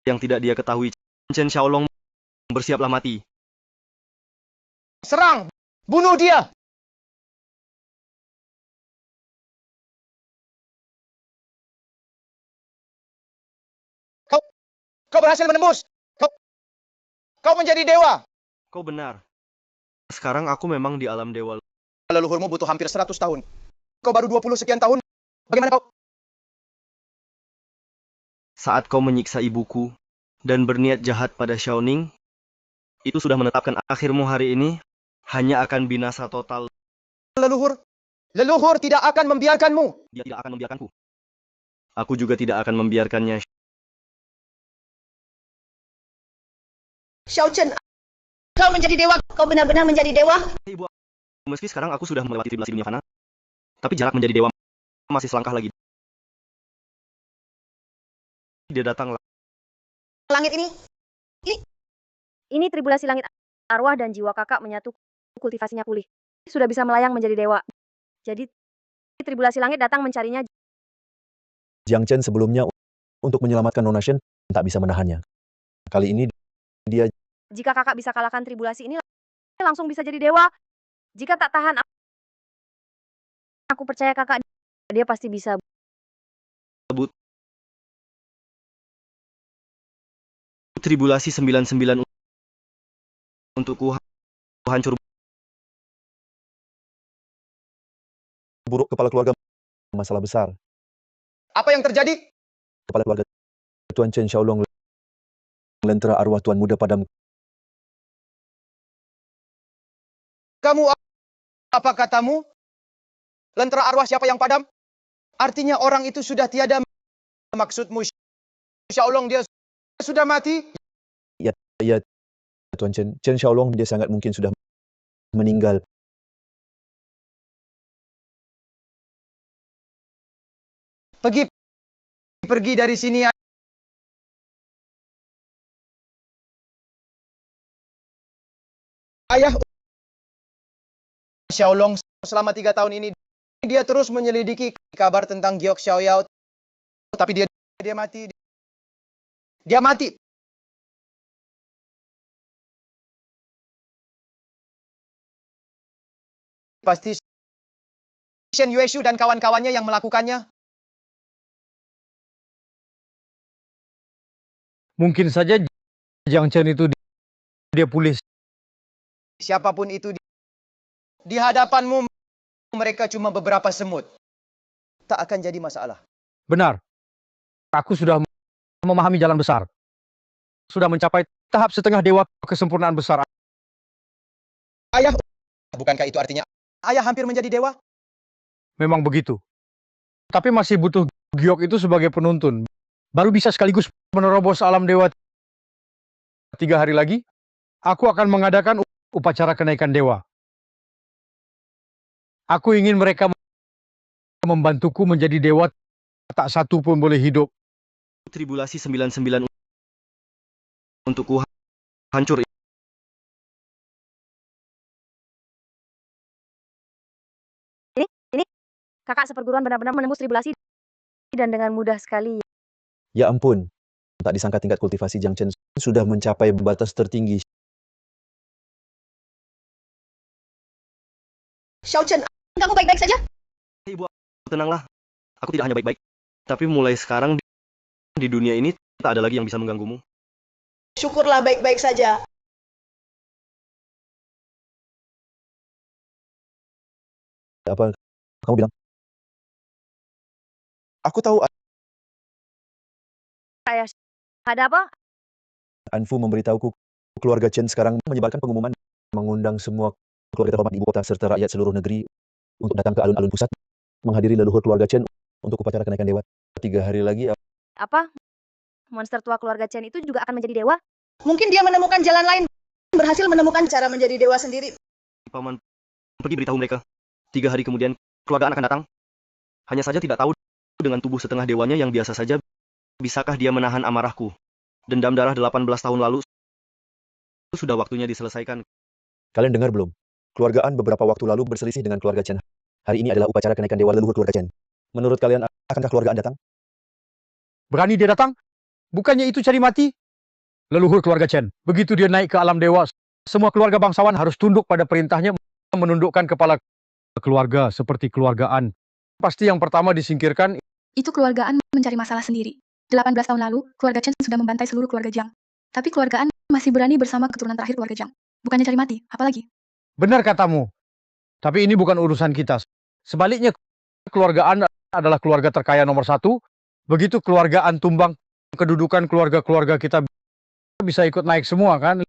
yang tidak dia ketahui. Chen Xiaolong, bersiaplah mati. Serang! Bunuh dia! Kau berhasil menembus! Kau menjadi dewa! Kau benar. Sekarang aku memang di alam dewa. Leluhurmu butuh hampir 100 tahun. Kau baru 20 sekian tahun. Bagaimana kau? Saat kau menyiksa ibuku dan berniat jahat pada Xiaoning, itu sudah menetapkan akhirmu hari ini hanya akan binasa total. Leluhur tidak akan membiarkanmu. Dia tidak akan membiarkanku. Aku juga tidak akan membiarkannya. Xiao Chen, kau menjadi dewa. Kau benar-benar menjadi dewa. Ibu, meski sekarang aku sudah melewati tribulasi dunia fana, tapi jarak menjadi dewa masih selangkah lagi. Dia datang. Langit ini. Ini tribulasi langit arwah dan jiwa kakak menyatu, kultivasinya pulih. Sudah bisa melayang menjadi dewa. Jadi tribulasi langit datang mencarinya. Jiang Chen sebelumnya untuk menyelamatkan Nona Shen tak bisa menahannya. Kali ini dia Jika kakak bisa kalahkan tribulasi ini, langsung bisa jadi dewa. Jika tak tahan, aku percaya kakak, dia pasti bisa. Tribulasi 99 untukku hancur. buruk kepala keluarga masalah besar. Apa yang terjadi? Kepala keluarga Tuan Chen Xiaolong lentera arwah Tuan Muda padamu. Kamu apa katamu? Lentera arwah siapa yang padam? Artinya orang itu sudah tiada. Maksudmu Xiaolong dia sudah mati? Ya, Tuan Chen Xiaolong dia sangat mungkin sudah meninggal. Pergi dari sini. Ayah Xiaolong selama 3 tahun ini dia terus menyelidiki kabar tentang Giok Xiaoyao, tapi dia dia mati. Dia mati. Pasti Shen Yueshu dan kawan-kawannya yang melakukannya. Mungkin saja Jiang Chen itu dia pulih. Siapapun itu di hadapanmu mereka cuma beberapa semut. Tak akan jadi masalah. Benar. Aku sudah memahami jalan besar. Sudah mencapai tahap setengah dewa kesempurnaan besar. Ayah, bukankah itu artinya ayah hampir menjadi dewa? Memang begitu. Tapi masih butuh giok itu sebagai penuntun. Baru bisa sekaligus menerobos alam dewa. 3 hari lagi, aku akan mengadakan upacara kenaikan dewa. Aku ingin mereka membantuku menjadi dewa, tak satu pun boleh hidup. Tribulasi 99 untukku hancur. Ini kakak seperguruan benar-benar menembus tribulasi dan dengan mudah sekali. Ya ampun, tak disangka tingkat kultivasi Jiang Chen sudah mencapai batas tertinggi. Xiao Chen, kamu baik-baik saja? Ibu, tenanglah. Aku tidak hanya baik-baik. Tapi mulai sekarang di dunia ini tak ada lagi yang bisa mengganggumu. Syukurlah baik-baik saja. Apa kamu bilang? Aku tahu Ayah, ada apa? Anfu memberitahuku keluarga Chen sekarang menyebarkan pengumuman mengundang semua keluarga terhormat di ibu kota serta rakyat seluruh negeri untuk datang ke alun-alun pusat menghadiri leluhur keluarga Chen untuk upacara kenaikan dewa. 3 hari lagi. Apa? Monster tua keluarga Chen itu juga akan menjadi dewa? Mungkin dia menemukan jalan lain. Berhasil menemukan cara menjadi dewa sendiri. Paman, pergi beritahu mereka. 3 hari kemudian, keluarga akan datang. Hanya saja tidak tahu dengan tubuh setengah dewanya yang biasa saja, bisakah dia menahan amarahku? Dendam darah 18 tahun lalu, sudah waktunya diselesaikan. Kalian dengar belum? Keluargaan beberapa waktu lalu berselisih dengan keluarga Chen. Hari ini adalah upacara kenaikan dewa leluhur keluarga Chen. Menurut kalian, akankah keluargaan datang? Berani dia datang? Bukannya itu cari mati? Leluhur keluarga Chen. Begitu dia naik ke alam dewa, semua keluarga bangsawan harus tunduk pada perintahnya, menundukkan kepala keluarga seperti keluargaan. Pasti yang pertama disingkirkan. Itu keluargaan mencari masalah sendiri. 18 tahun lalu, keluarga Chen sudah membantai seluruh keluarga Jiang. Tapi keluargaan masih berani bersama keturunan terakhir keluarga Jiang. Bukannya cari mati, apalagi? Benar katamu. Tapi ini bukan urusan kita. Sebaliknya, keluargaan adalah keluarga terkaya nomor 1. Begitu keluargaan tumbang, kedudukan keluarga-keluarga kita bisa ikut naik semua kan?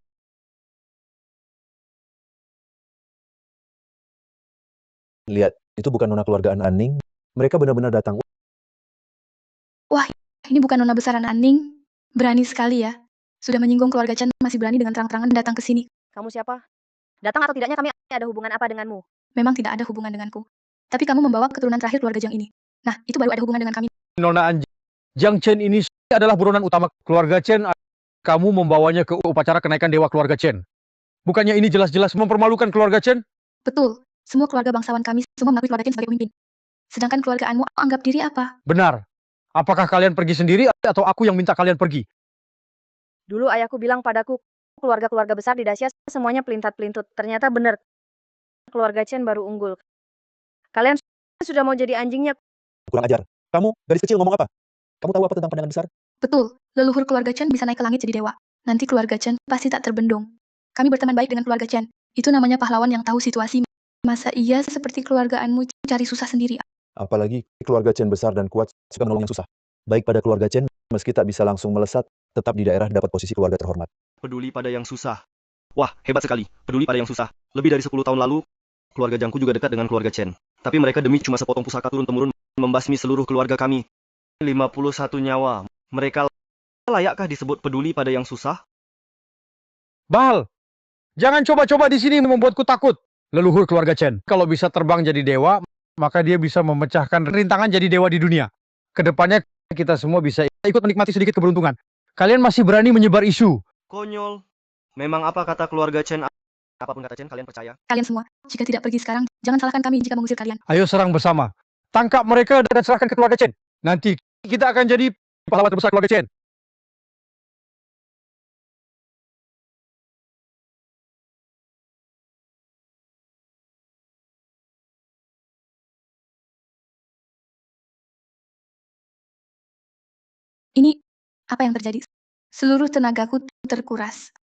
Lihat, itu bukan nona keluargaan Aning. Mereka benar-benar datang. Wah, ini bukan nona besaran Aning. Berani sekali ya. Sudah menyinggung keluarga Chen, masih berani dengan terang-terangan datang ke sini. Kamu siapa? Datang atau tidaknya kami ada hubungan apa denganmu? Memang tidak ada hubungan denganku. Tapi kamu membawa keturunan terakhir keluarga Jiang ini. Nah, itu baru ada hubungan dengan kami. Nona Jiang Chen ini adalah buronan utama keluarga Chen. Kamu membawanya ke upacara kenaikan dewa keluarga Chen. Bukannya ini jelas-jelas mempermalukan keluarga Chen? Betul. Semua keluarga bangsawan kami semua mengakui keluarga Chen sebagai pemimpin. Sedangkan keluargaanmu anggap diri apa? Benar. Apakah kalian pergi sendiri atau aku yang minta kalian pergi? Dulu ayahku bilang padaku, keluarga-keluarga besar di Dacia semuanya pelintat-pelintut. Ternyata benar. Keluarga Chen baru unggul. Kalian sudah mau jadi anjingnya. Kurang ajar. Kamu, gadis kecil ngomong apa? Kamu tahu apa tentang pandangan besar? Betul. Leluhur keluarga Chen bisa naik ke langit jadi dewa. Nanti keluarga Chen pasti tak terbendung. Kami berteman baik dengan keluarga Chen. Itu namanya pahlawan yang tahu situasi. Masa iya seperti keluargaanmu cari susah sendiri? Apalagi keluarga Chen besar dan kuat, suka menolong yang susah. Baik pada keluarga Chen, meski tak bisa langsung melesat, tetap di daerah dapat posisi keluarga terhormat. Peduli pada yang susah. Wah, hebat sekali. Peduli pada yang susah. Lebih dari 10 tahun lalu, keluarga Jiangku juga dekat dengan keluarga Chen. Tapi mereka demi cuma sepotong pusaka turun-temurun membasmi seluruh keluarga kami. 51 nyawa. Mereka layakkah disebut peduli pada yang susah? Bahal, jangan coba-coba di sini membuatku takut. Leluhur keluarga Chen, kalau bisa terbang jadi dewa, maka dia bisa memecahkan rintangan jadi dewa di dunia. Kedepannya kita semua bisa ikut menikmati sedikit keberuntungan. Kalian masih berani menyebar isu. Konyol. Memang apa kata keluarga Chen? Apapun kata Chen, kalian percaya? Kalian semua, jika tidak pergi sekarang, jangan salahkan kami jika mengusir kalian. Ayo serang bersama. Tangkap mereka dan serahkan ke keluarga Chen. Nanti kita akan jadi pahlawan terbesar keluarga Chen. Ini apa yang terjadi? Seluruh tenagaku terkuras.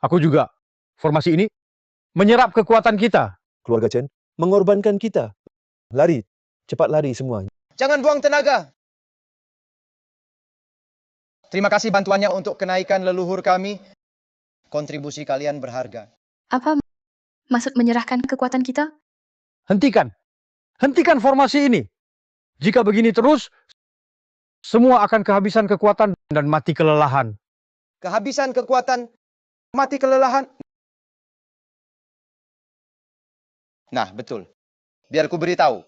Aku juga. Formasi ini menyerap kekuatan kita. Keluarga Chen mengorbankan kita. Lari, cepat lari semua. Jangan buang tenaga. Terima kasih bantuannya untuk kenaikan leluhur kami. Kontribusi kalian berharga. Apa maksud menyerahkan kekuatan kita? Hentikan. Hentikan formasi ini. Jika begini terus, semua akan kehabisan kekuatan dan mati kelelahan. Kehabisan kekuatan, mati kelelahan. Nah, betul. Biar ku beritahu.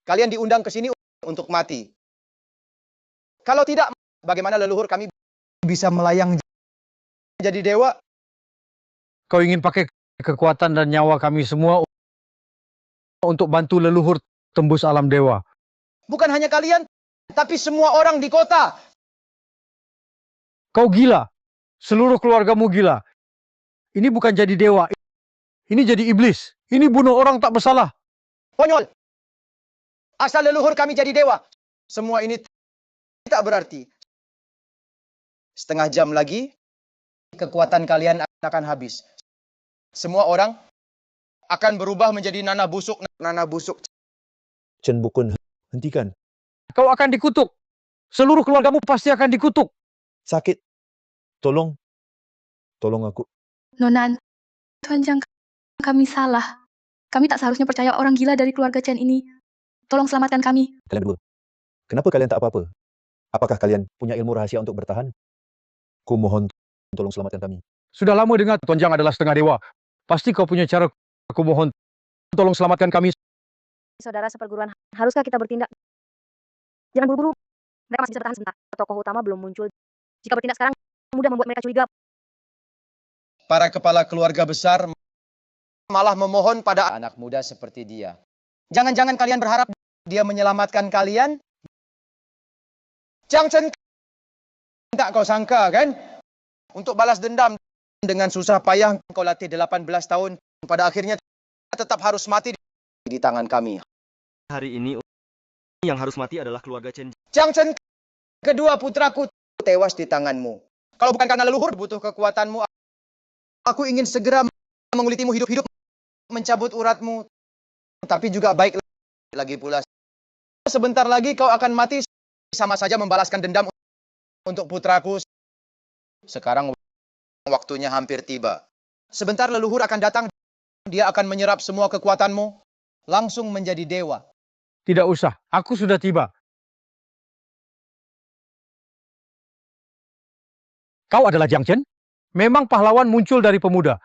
Kalian diundang ke sini untuk mati. Kalau tidak, bagaimana leluhur kami bisa melayang jadi dewa? Kau ingin pakai kekuatan dan nyawa kami semua untuk bantu leluhur tembus alam dewa. Bukan hanya kalian, tapi semua orang di kota. Kau gila. Seluruh keluargamu gila. Ini bukan jadi dewa. Ini jadi iblis. Ini bunuh orang tak bersalah. Konyol. Asal leluhur kami jadi dewa. Semua ini tidak berarti. Setengah jam lagi, kekuatan kalian akan habis. Semua orang akan berubah menjadi nanah busuk. Nanah busuk. Chen Bukun, hentikan. Kau akan dikutuk. Seluruh keluargamu pasti akan dikutuk. Sakit. Tolong aku. Nona, Tuan Jang, kami salah. Kami tak seharusnya percaya orang gila dari keluarga Chen ini. Tolong selamatkan kami. Kalian dua. Kenapa kalian tak apa-apa? Apakah kalian punya ilmu rahasia untuk bertahan? Ku mohon, tolong selamatkan kami. Sudah lama dengar Tuan Jang adalah setengah dewa. Pasti kau punya cara. Aku mohon, tolong selamatkan kami. Saudara seperguruan, haruskah kita bertindak? Jangan buru-buru. Mereka masih bisa bertahan sebentar. Tokoh utama belum muncul. Jika bertindak sekarang, mudah membuat mereka curiga. Para kepala keluarga besar malah memohon pada anak muda seperti dia. Jangan-jangan kalian berharap dia menyelamatkan kalian? Jiang Chen, tak kau sangka kan? Untuk balas dendam dengan susah payah kau latih 18 tahun. Pada akhirnya tetap harus mati di tangan kami. Hari ini yang harus mati adalah keluarga Chen. Jiang Chen, kedua putraku tewas di tanganmu. Kalau bukan karena leluhur butuh kekuatanmu, aku ingin segera mengulitimu hidup-hidup, mencabut uratmu. Tapi juga baik lagi pula. Sebentar lagi kau akan mati, sama saja membalaskan dendam untuk putraku. Sekarang waktunya hampir tiba. Sebentar leluhur akan datang, dia akan menyerap semua kekuatanmu, langsung menjadi dewa. Tidak usah, aku sudah tiba. Kau adalah Jiang Chen? Memang pahlawan muncul dari pemuda.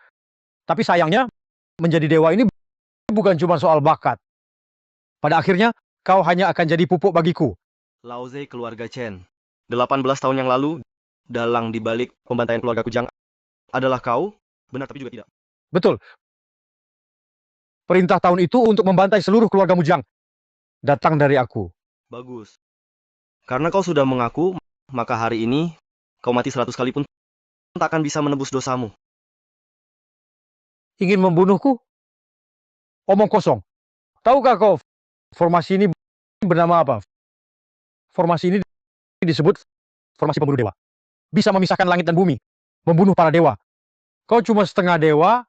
Tapi sayangnya, menjadi dewa ini bukan cuma soal bakat. Pada akhirnya, kau hanya akan jadi pupuk bagiku. Lao Ze keluarga Chen. 18 tahun yang lalu, dalang di balik pembantaian keluarga Kujang adalah kau? Benar tapi juga tidak. Betul. Perintah tahun itu untuk membantai seluruh keluarga Mujang. Datang dari aku. Bagus. Karena kau sudah mengaku, maka hari ini kau mati 100 kali pun tak akan bisa menebus dosamu. Ingin membunuhku? Omong kosong. Tahukah kau formasi ini bernama apa? Formasi ini disebut formasi pembunuh dewa. Bisa memisahkan langit dan bumi. Membunuh para dewa. Kau cuma setengah dewa.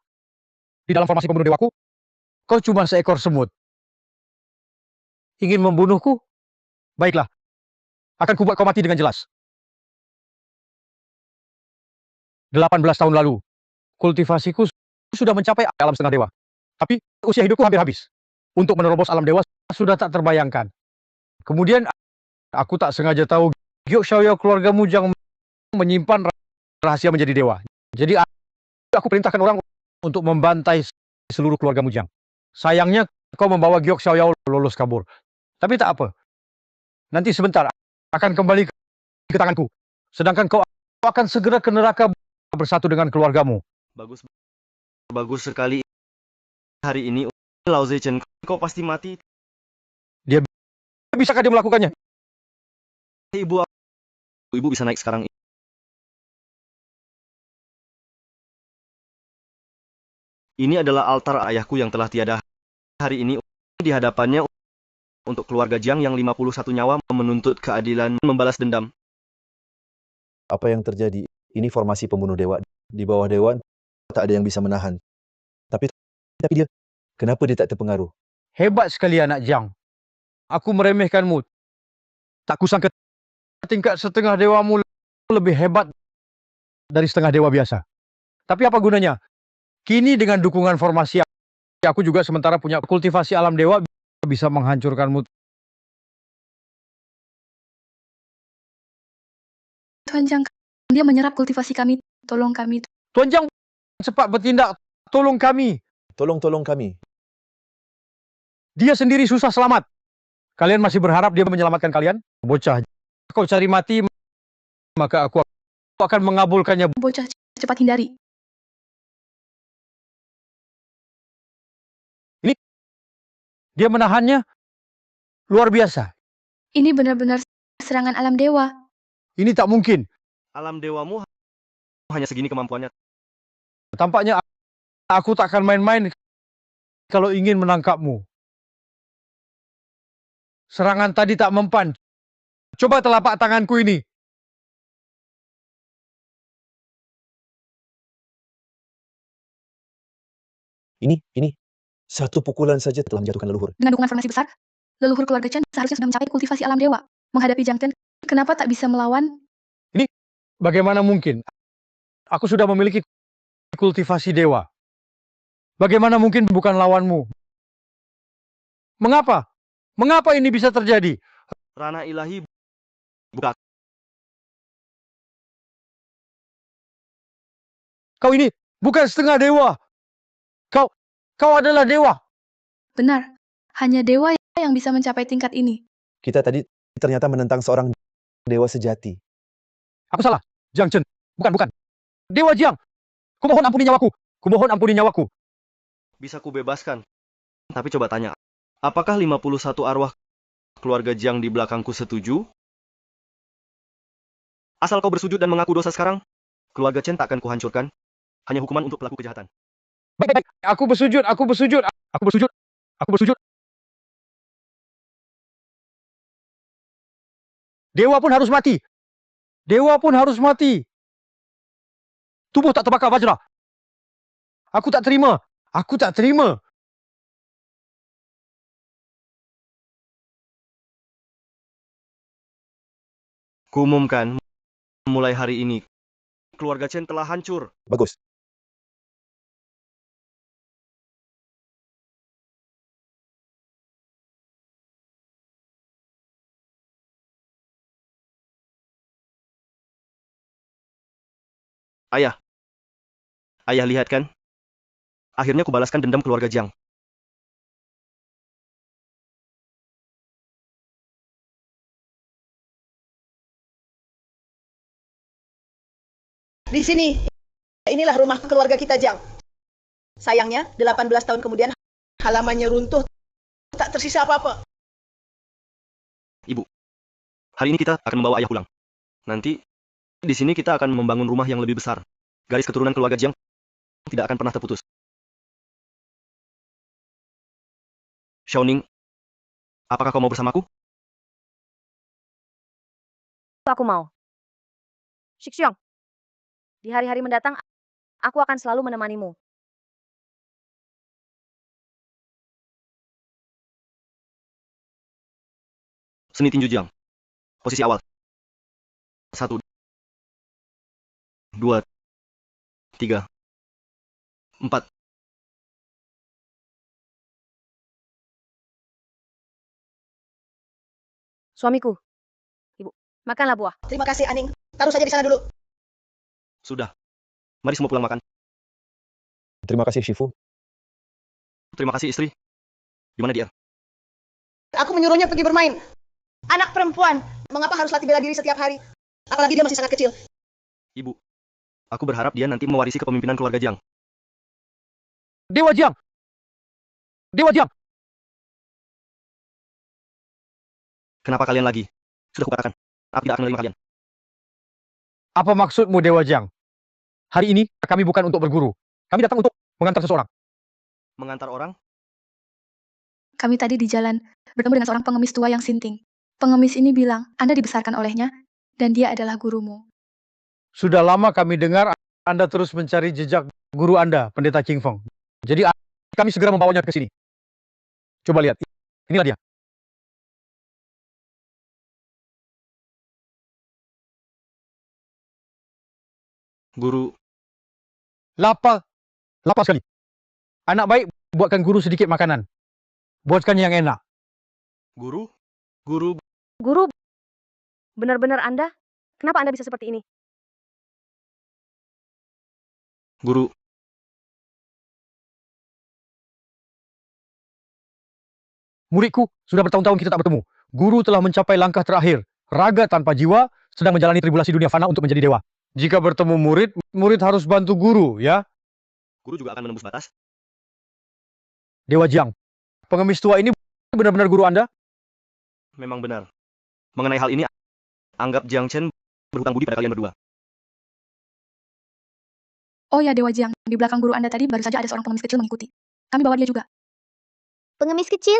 Di dalam formasi pembunuh dewaku, kau cuma seekor semut. Ingin membunuhku? Baiklah. Akan kubuat kau mati dengan jelas. 18 tahun lalu, kultivasiku sudah mencapai alam setengah dewa. Tapi usia hidupku hampir habis. Untuk menerobos alam dewa sudah tak terbayangkan. Kemudian aku tak sengaja tahu Gyok Xiaoyao keluarga Mujang menyimpan rahasia menjadi dewa. Jadi aku perintahkan orang untuk membantai seluruh keluarga Mujang. Sayangnya kau membawa Gyok Xiaoyao lolos kabur. Tapi tak apa. Nanti sebentar akan kembali ke tanganku. Sedangkan kau akan segera ke neraka bersatu dengan keluargamu. Bagus sekali. Hari ini Lao Ze Chen, kau pasti mati. Bisakah dia melakukannya? Ibu bisa naik sekarang. Ini adalah altar ayahku yang telah tiada hari ini. Di hadapannya untuk keluarga Jiang yang 51 nyawa menuntut keadilan membalas dendam. Apa yang terjadi? Ini formasi pembunuh dewa. Di bawah dewa tak ada yang bisa menahan. Tapi dia, kenapa dia tak terpengaruh? Hebat sekali anak Jiang. Aku meremehkanmu. Tak kusangka tingkat setengah dewamu lebih hebat dari setengah dewa biasa. Tapi apa gunanya? Kini dengan dukungan formasi aku juga sementara punya kultivasi alam dewa bisa menghancurkanmu. Tuan Jiang, dia menyerap kultivasi kami. Tolong kami. Tuan Jiang cepat bertindak. Tolong kami. Tolong kami. Dia sendiri susah selamat. Kalian masih berharap dia menyelamatkan kalian? Bocah, kau cari mati, maka aku akan mengabulkannya. Bocah, cepat hindari. Dia menahannya luar biasa. Ini benar-benar serangan alam dewa. Ini tak mungkin. Alam dewamu hanya segini kemampuannya. Tampaknya aku tak akan main-main kalau ingin menangkapmu. Serangan tadi tak mempan. Coba telapak tanganku ini. Ini. Satu pukulan saja telah menjatuhkan leluhur. Dengan dukungan formasi besar, leluhur keluarga Chen seharusnya sudah mencapai kultivasi alam dewa. Menghadapi Jiang Ten, kenapa tak bisa melawan? Bagaimana mungkin? Aku sudah memiliki kultivasi dewa. Bagaimana mungkin bukan lawanmu? Mengapa? Mengapa ini bisa terjadi? Ranah ilahi bukan. Kau ini bukan setengah dewa. Kau adalah dewa. Benar, hanya dewa yang bisa mencapai tingkat ini. Kita tadi ternyata menentang seorang dewa sejati. Aku salah. Jiang Chen. Bukan. Dewa Jiang. Kumohon ampuni nyawaku. Bisa kubebaskan. Tapi coba tanya, apakah 51 arwah keluarga Jiang di belakangku setuju? Asal kau bersujud dan mengaku dosa sekarang, keluarga Chen tak akan kuhancurkan. Hanya hukuman untuk pelaku kejahatan. Baik. Aku bersujud. Dewa pun harus mati. Tubuh tak terbakar Vajra. Aku tak terima. Kuumumkan, mulai hari ini, keluarga Chen telah hancur. Bagus. Ayah, lihat kan? Akhirnya kubalaskan dendam keluarga Jiang. Di sini, inilah rumah keluarga kita, Jiang. Sayangnya, 18 tahun kemudian, halamannya runtuh, tak tersisa apa-apa. Ibu, hari ini kita akan membawa ayah pulang. Nanti, di sini kita akan membangun rumah yang lebih besar. Garis keturunan keluarga Jiang tidak akan pernah terputus. Xiaoning, apakah kau mau bersamaku? Aku mau. Shixiong, di hari-hari mendatang, aku akan selalu menemanimu. Seni tinju Jiang. Posisi awal. 1, 2, 3, 4. Suamiku, ibu, makanlah buah. Terima kasih, Aning. Taruh saja di sana dulu. Sudah. Mari semua pulang makan. Terima kasih, Shifu. Terima kasih istri. Di mana dia? Aku menyuruhnya pergi bermain. Anak perempuan, mengapa harus latih bela diri setiap hari? Apalagi dia masih sangat kecil. Ibu. Aku berharap dia nanti mewarisi kepemimpinan keluarga Jiang. Dewa Jiang. Kenapa kalian lagi? Sudah kukatakan. Aku tidak akan menerima kalian. Apa maksudmu, Dewa Jiang? Hari ini kami bukan untuk berguru. Kami datang untuk mengantar seseorang. Mengantar orang? Kami tadi di jalan bertemu dengan seorang pengemis tua yang sinting. Pengemis ini bilang, Anda dibesarkan olehnya, dan dia adalah gurumu. Sudah lama kami dengar Anda terus mencari jejak guru Anda, Pendeta Ching Feng. Jadi kami segera membawanya ke sini. Coba lihat, inilah dia. Guru, Lapar sekali. Anak baik, buatkan guru sedikit makanan. Buatkan yang enak. guru, guru, Guru, benar-benar Anda? Kenapa Anda bisa seperti ini? guru. Muridku, sudah bertahun-tahun kita tak bertemu. Guru telah mencapai langkah terakhir. Raga tanpa jiwa sedang menjalani tribulasi dunia fana untuk menjadi dewa. Jika bertemu murid, murid harus bantu guru, ya? Guru juga akan menembus batas. Dewa Jiang, pengemis tua ini benar-benar guru Anda? Memang benar. Mengenai hal ini, anggap Jiang Chen berhutang budi pada kalian berdua. Oh ya Dewa Jiang, di belakang guru Anda tadi baru saja ada seorang pengemis kecil mengikuti. Kami bawa dia juga. Pengemis kecil?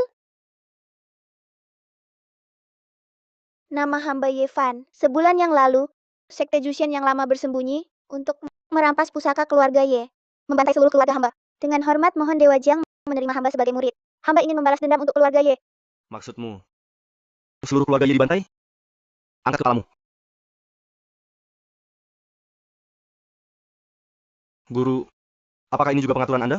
Nama hamba Yevan. Sebulan yang lalu, Sekte Jushen yang lama bersembunyi untuk merampas pusaka keluarga Ye. Membantai seluruh keluarga hamba. Dengan hormat mohon Dewa Jiang menerima hamba sebagai murid. Hamba ingin membalas dendam untuk keluarga Ye. Maksudmu, seluruh keluarga Ye dibantai? Angkat kepalamu. Guru, apakah ini juga pengaturan Anda?